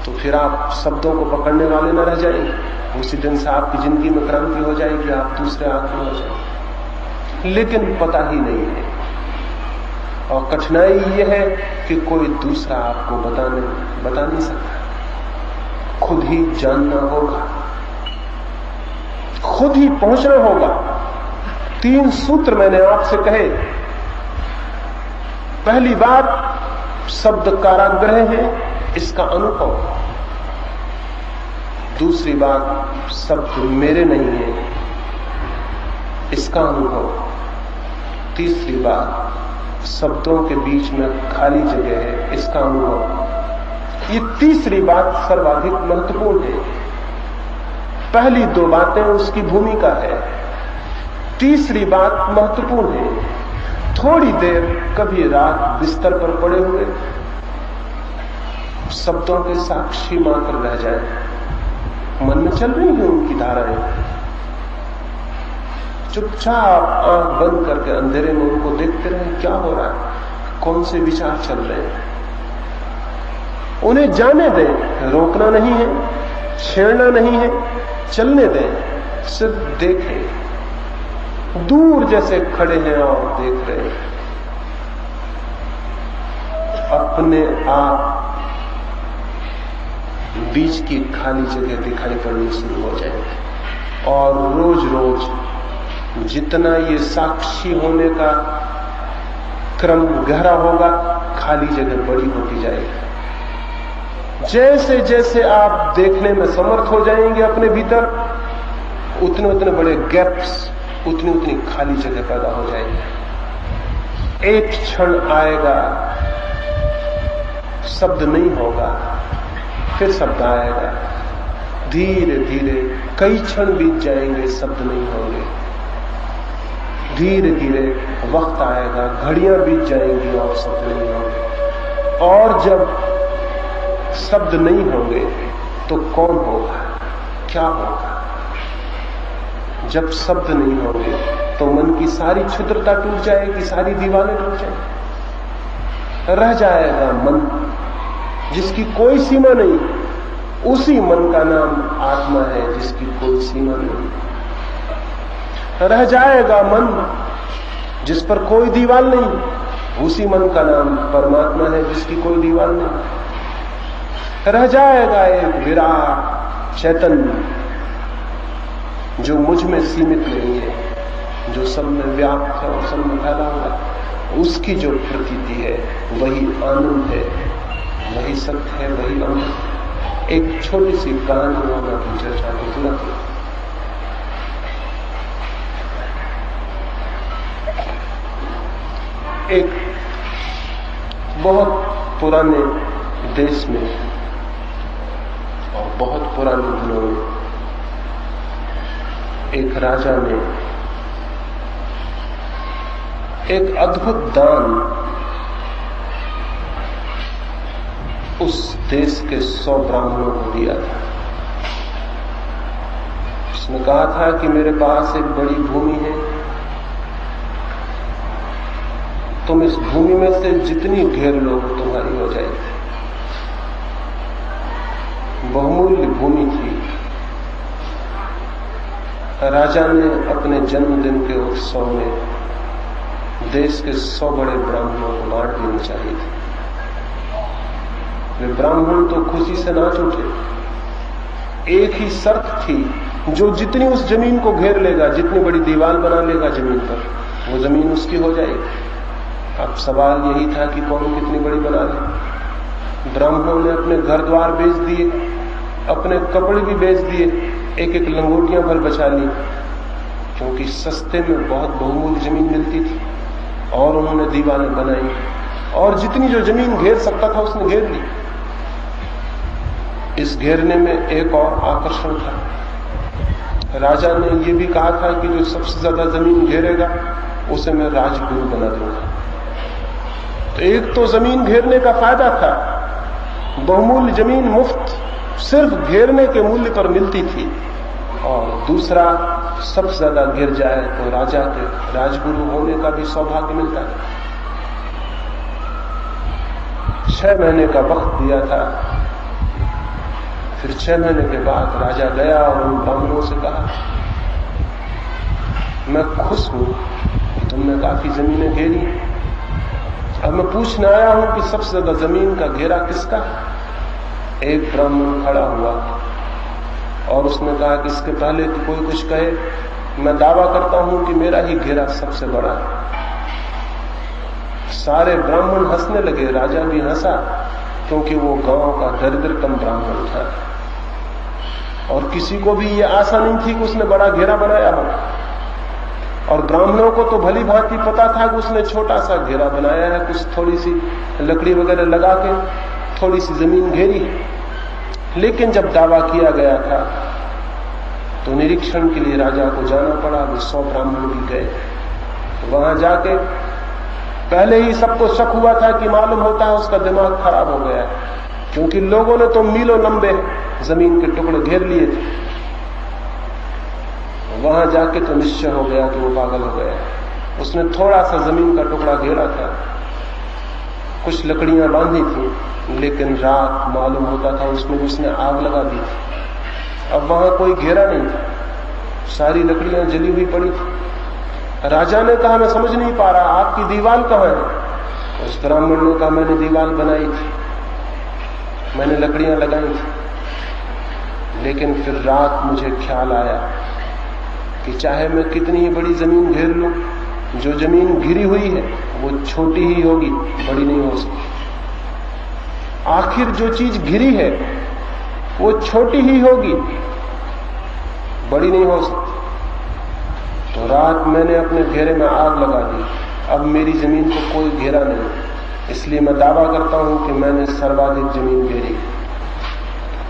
तो फिर आप शब्दों को पकड़ने वाले न रह जाएंगे। उसी दिन से आपकी जिंदगी में क्रांति हो जाएगी, आप दूसरे आदमी हो जाएंगे। लेकिन पता ही नहीं है, और कठिनाई यह है कि कोई दूसरा आपको बता नहीं सकता। खुद ही जानना होगा, खुद ही पहुंचना होगा। 3 सूत्र मैंने आपसे कहे। पहली बात, शब्द कारागृह है, इसका अनुभव। दूसरी बात, शब्द मेरे नहीं है, इसका अनुभव। तीसरी बात, शब्दों के बीच में खाली जगह है, इसका अनुभव। ये तीसरी बात सर्वाधिक महत्वपूर्ण है। पहली 2 बातें उसकी भूमिका है, तीसरी बात महत्वपूर्ण है। थोड़ी देर कभी रात बिस्तर पर पड़े हुए शब्दों के साक्षी मात्र रह जाए, मन में चल रही हैं उनकी धाराएं, चुपचाप आंख बंद करके अंधेरे में उनको देखते रहे, क्या हो रहा है, कौन से विचार चल रहे हैं। उन्हें जाने दें, रोकना नहीं है, छेड़ना नहीं है, चलने दें, सिर्फ देखें। दूर जैसे खड़े हैं और देख रहे हैं, अपने आप बीच की खाली जगह दिखाई पड़नी शुरू हो जाएगी। और रोज रोज जितना ये साक्षी होने का क्रम गहरा होगा, खाली जगह बड़ी होती जाएगी। जैसे जैसे आप देखने में समर्थ हो जाएंगे अपने भीतर, उतने उतने बड़े गैप्स, उतनी उतनी खाली जगह पैदा हो जाएगी। एक क्षण आएगा, शब्द नहीं होगा, फिर शब्द आएगा। धीरे धीरे कई क्षण बीत जाएंगे, शब्द नहीं होंगे। धीरे धीरे वक्त आएगा, घड़ियां बीत जाएंगी और शब्द नहीं होंगे। और जब शब्द नहीं होंगे तो कौन होगा, क्या होगा? जब शब्द नहीं होंगे तो मन की सारी क्षुद्रता टूट जाएगी, सारी दीवारें टूट जाएंगी। रह जाएगा मन जिसकी कोई सीमा नहीं। उसी मन का नाम आत्मा है जिसकी कोई सीमा नहीं। रह जाएगा मन जिस पर कोई दीवार नहीं। उसी मन का नाम परमात्मा है जिसकी कोई दीवार नहीं। रह जाएगा एक विराट चैतन्य जो मुझ में सीमित नहीं है, जो सब में व्याप्त है और सब में फैला हुआ है। उसकी जो प्रतीति है वही आनंद है, वही सत्य है, वही अमृत। एक छोटी सी कहानी मैं अपनी चर्चा को पूरा करूं। एक बहुत पुराने देश में और बहुत पुराने दिनों में एक राजा ने एक अद्भुत दान उस देश के 100 ब्राह्मणों को दिया था। उसने कहा था कि मेरे पास एक बड़ी भूमि है, तुम इस भूमि में से जितनी घेर लो तुम्हारी हो जाएगी। बहुमूल्य भूमि थी। राजा ने अपने जन्मदिन के उत्सव में देश के 100 बड़े ब्राह्मणों को बांट देनी चाहिए थी। वे ब्राह्मण तो खुशी से नाच उठे। एक ही शर्त थी, जो जितनी उस जमीन को घेर लेगा, जितनी बड़ी दीवार बना लेगा जमीन पर, वो जमीन उसकी हो जाएगी। अब सवाल यही था कि कौन कितनी बड़ी बना ले। ब्राह्मणों ने अपने घर द्वार बेच दिए, अपने कपड़े भी बेच दिए, एक एक लंगोटियां भर बचा ली, क्योंकि सस्ते में बहुत बहुमूल्य जमीन मिलती थी। और उन्होंने दीवारें बनाई और जितनी जो जमीन घेर सकता था उसने घेर ली। इस घेरने में एक और आकर्षण था। राजा ने यह भी कहा था कि जो सबसे ज्यादा जमीन घेरेगा उसे मैं राजगुरु बना दूंगा। तो एक तो जमीन घेरने का फायदा था, बहुमूल्य जमीन मुफ्त सिर्फ घेरने के मूल्य पर मिलती थी, और दूसरा सबसे ज्यादा गिर जाए तो राजा के राजगुरु होने का भी सौभाग्य मिलता है। 6 महीने का वक्त दिया था। फिर 6 महीने के बाद राजा गया और उन ब्राह्मणों से कहा, मैं खुश हूं कि तुमने काफी जमीनें घेरी, अब मैं पूछने आया हूं कि सबसे ज्यादा जमीन का घेरा किसका है। एक ब्राह्मण खड़ा हुआ और उसने कहा कि इसके पहले कि कोई कुछ कहे, मैं दावा करता हूं कि मेरा ही घेरा सबसे बड़ा है। सारे ब्राह्मण हंसने लगे, राजा भी हंसा, क्योंकि वो गांव का दरिद्रतम ब्राह्मण था और किसी को भी ये आशा नहीं थी कि उसने बड़ा घेरा बनाया हो। और ब्राह्मणों को तो भली भांति पता था कि उसने छोटा सा घेरा बनाया है, कुछ थोड़ी सी लकड़ी वगैरह लगा के थोड़ी सी जमीन घेरी। लेकिन जब दावा किया गया था तो निरीक्षण के लिए राजा को जाना पड़ा। वे 100 ब्राह्मण भी गए। वहां जाके पहले ही सबको शक हुआ था कि मालूम होता है उसका दिमाग खराब हो गया है, क्योंकि लोगों ने तो मीलों लंबे जमीन के टुकड़े घेर लिए थे। वहां जाके तो निश्चय हो गया कि वो पागल हो गया। उसने थोड़ा सा जमीन का टुकड़ा घेरा था, कुछ लकड़ियां बांधी थी, लेकिन रात मालूम होता था उसमें उसने आग लगा दी थी। अब वहां कोई घेरा नहीं था, सारी लकड़ियां जली हुई पड़ी थी। राजा ने कहा, मैं समझ नहीं पा रहा, आपकी दीवार कहां है? उस ब्राह्मण ने कहा, मैंने दीवार बनाई थी, मैंने लकड़ियां लगाई थी, लेकिन फिर रात मुझे ख्याल आया कि चाहे मैं कितनी ही बड़ी जमीन घेर लूं, जो जमीन घिरी हुई है वो छोटी ही होगी, बड़ी नहीं हो सकती। आखिर जो चीज घिरी है वो छोटी ही होगी, बड़ी नहीं हो सकती। तो रात मैंने अपने घेरे में आग लगा दी। अब मेरी जमीन को कोई घेरा नहीं, इसलिए मैं दावा करता हूं कि मैंने सर्वाधिक जमीन घेरी,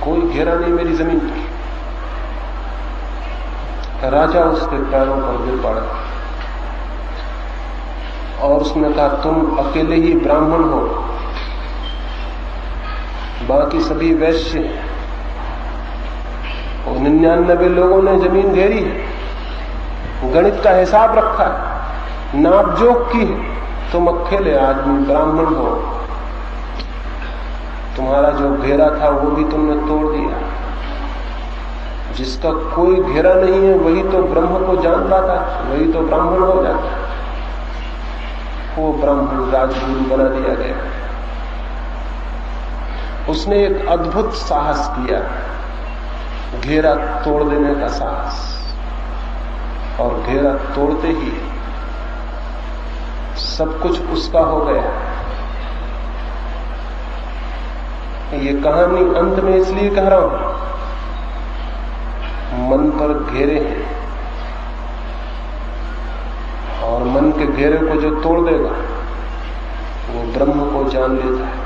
कोई घेरा नहीं मेरी जमीन पर। राजा उसके पैरों पर गिर पड़ा और उसने कहा, तुम अकेले ही ब्राह्मण हो, बाकी सभी वैश्य हैं, और 99 लोगों ने जमीन घेरी है, गणित का हिसाब रखा है, नाप जोख की है। तुम अकेले आदमी ब्राह्मण हो, तुम्हारा जो घेरा था वो भी तुमने तोड़ दिया। जिसका कोई घेरा नहीं है वही तो ब्रह्म को जान पाता, वही तो ब्राह्मण हो जाता। वो ब्राह्मण राजगुरु बना दिया गया। उसने एक अद्भुत साहस किया, घेरा तोड़ देने का साहस, और घेरा तोड़ते ही सब कुछ उसका हो गया। ये कहानी अंत में इसलिए कह रहा हूं, मन पर घेरे हैं और मन के घेरे को जो तोड़ देगा वो ब्रह्म को जान लेता है।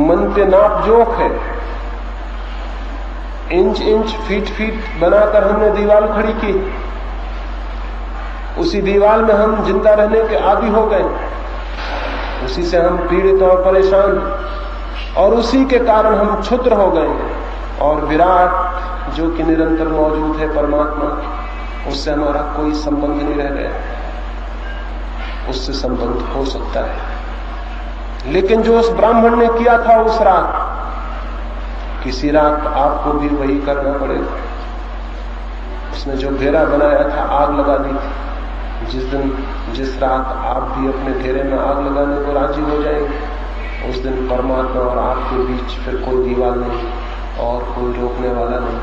मन पे नाप जोख है, इंच इंच फीट फीट बनाकर हमने दीवार खड़ी की। उसी दीवार में हम जिंदा रहने के आदी हो गए, उसी से हम पीड़ित और परेशान, और उसी के कारण हम क्षुद्र हो गए। और विराट जो कि निरंतर मौजूद है, परमात्मा, उससे हमारा कोई संबंध नहीं रह गया। उससे संबंध हो सकता है, लेकिन जो उस ब्राह्मण ने किया था उस रात, किसी रात आपको भी वही करना पड़ेगा। उसने जो घेरा बनाया था, आग लगा दी थी। जिस रात आप भी अपने घेरे में आग लगाने को राजी हो जाएंगे, उस दिन परमात्मा और आपके बीच फिर कोई दीवार नहीं और कोई रोकने वाला नहीं।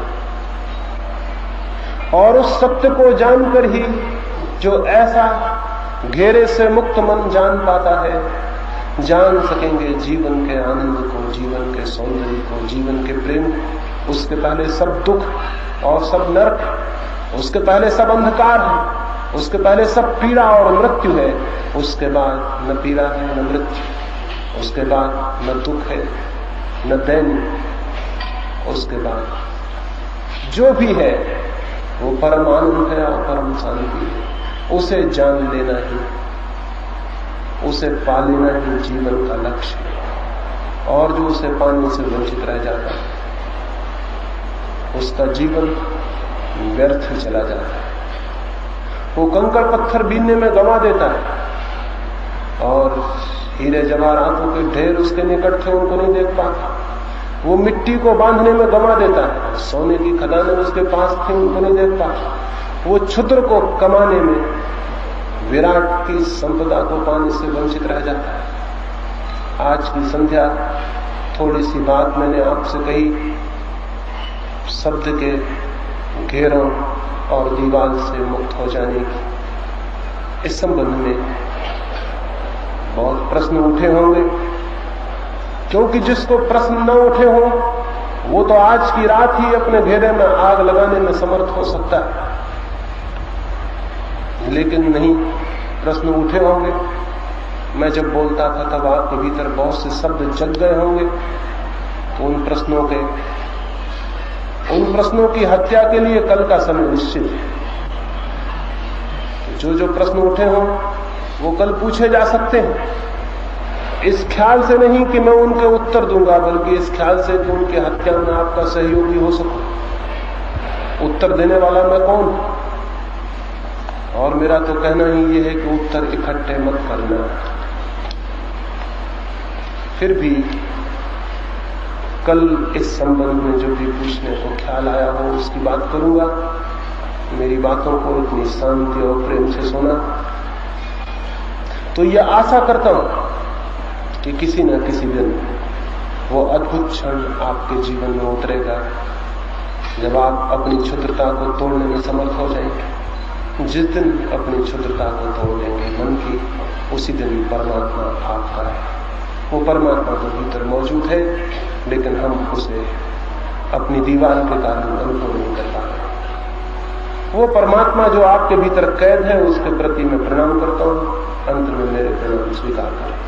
और उस सत्य को जानकर ही जो ऐसा घेरे से मुक्त मन जान पाता है, जान सकेंगे जीवन के आनंद को, जीवन के सौंदर्य को, जीवन के प्रेम। उसके पहले सब दुख और सब नरक, उसके पहले सब अंधकार है, उसके पहले सब पीड़ा और मृत्यु है, उसके बाद न पीड़ा है न मृत्यु, उसके बाद न दुख है न दैन्य, उसके बाद जो भी है वो परम आनंद है और परम शांति है। उसे जान लेना ही, उसे पा लेना ही जीवन का लक्ष्य है। और जो उसे पाने से वंचित रह जाता है, उसका जीवन व्यर्थ चला जाता है। वो कंकड़ पत्थर बीनने में गंवा देता है और हीरे जवाहरातों के ढेर उसके निकट थे, उनको नहीं देख पाता। वो मिट्टी को बांधने में गंवा देता है, सोने की खदानें उसके पास थी, उनको नहीं देख पाता। वो क्षुद्र को कमाने में, विराट की संपदा को पाने से वंचित रह जाता है। आज की संध्या थोड़ी सी बात मैंने आपसे कही, शब्द के घेरों और दीवार से मुक्त हो जाने की। इस संबंध में बहुत प्रश्न उठे होंगे, क्योंकि जिसको प्रश्न न उठे हों वो तो आज की रात ही अपने घेरे में आग लगाने में समर्थ हो सकता है, लेकिन नहीं, प्रश्न उठे होंगे। मैं जब बोलता था तब आपके भीतर बहुत से शब्द जग गए होंगे, तो उन प्रश्नों की हत्या के लिए कल का समय निश्चित है। जो प्रश्न उठे हों वो कल पूछे जा सकते हैं, इस ख्याल से नहीं कि मैं उनके उत्तर दूंगा, बल्कि इस ख्याल से कि उनकी हत्या में आपका सहयोगी हो सकूं। उत्तर देने वाला मैं कौन? और मेरा तो कहना ही यह है कि उत्तर इकट्ठे मत करना। फिर भी कल इस संबंध में जो भी पूछने को ख्याल आया हो उसकी बात करूंगा। मेरी बातों को इतनी शांति और प्रेम से सुना, तो यह आशा करता हूं कि किसी न किसी दिन वो अद्भुत क्षण आपके जीवन में उतरेगा जब आप अपनी क्षुद्रता को तोड़ने में समर्थ हो जाएंगे। जिस दिन अपनी क्षुद्रता को तोड़ देंगे मन की, उसी दिन परमात्मा आपका है। वो परमात्मा तो भीतर मौजूद है, लेकिन हम उसे अपनी दीवार के कारण अनुभव नहीं कर पा रहे। वो परमात्मा जो आपके भीतर कैद है, उसके प्रति मैं प्रणाम करता हूं। अंत में मेरे प्रणाम स्वीकार करें।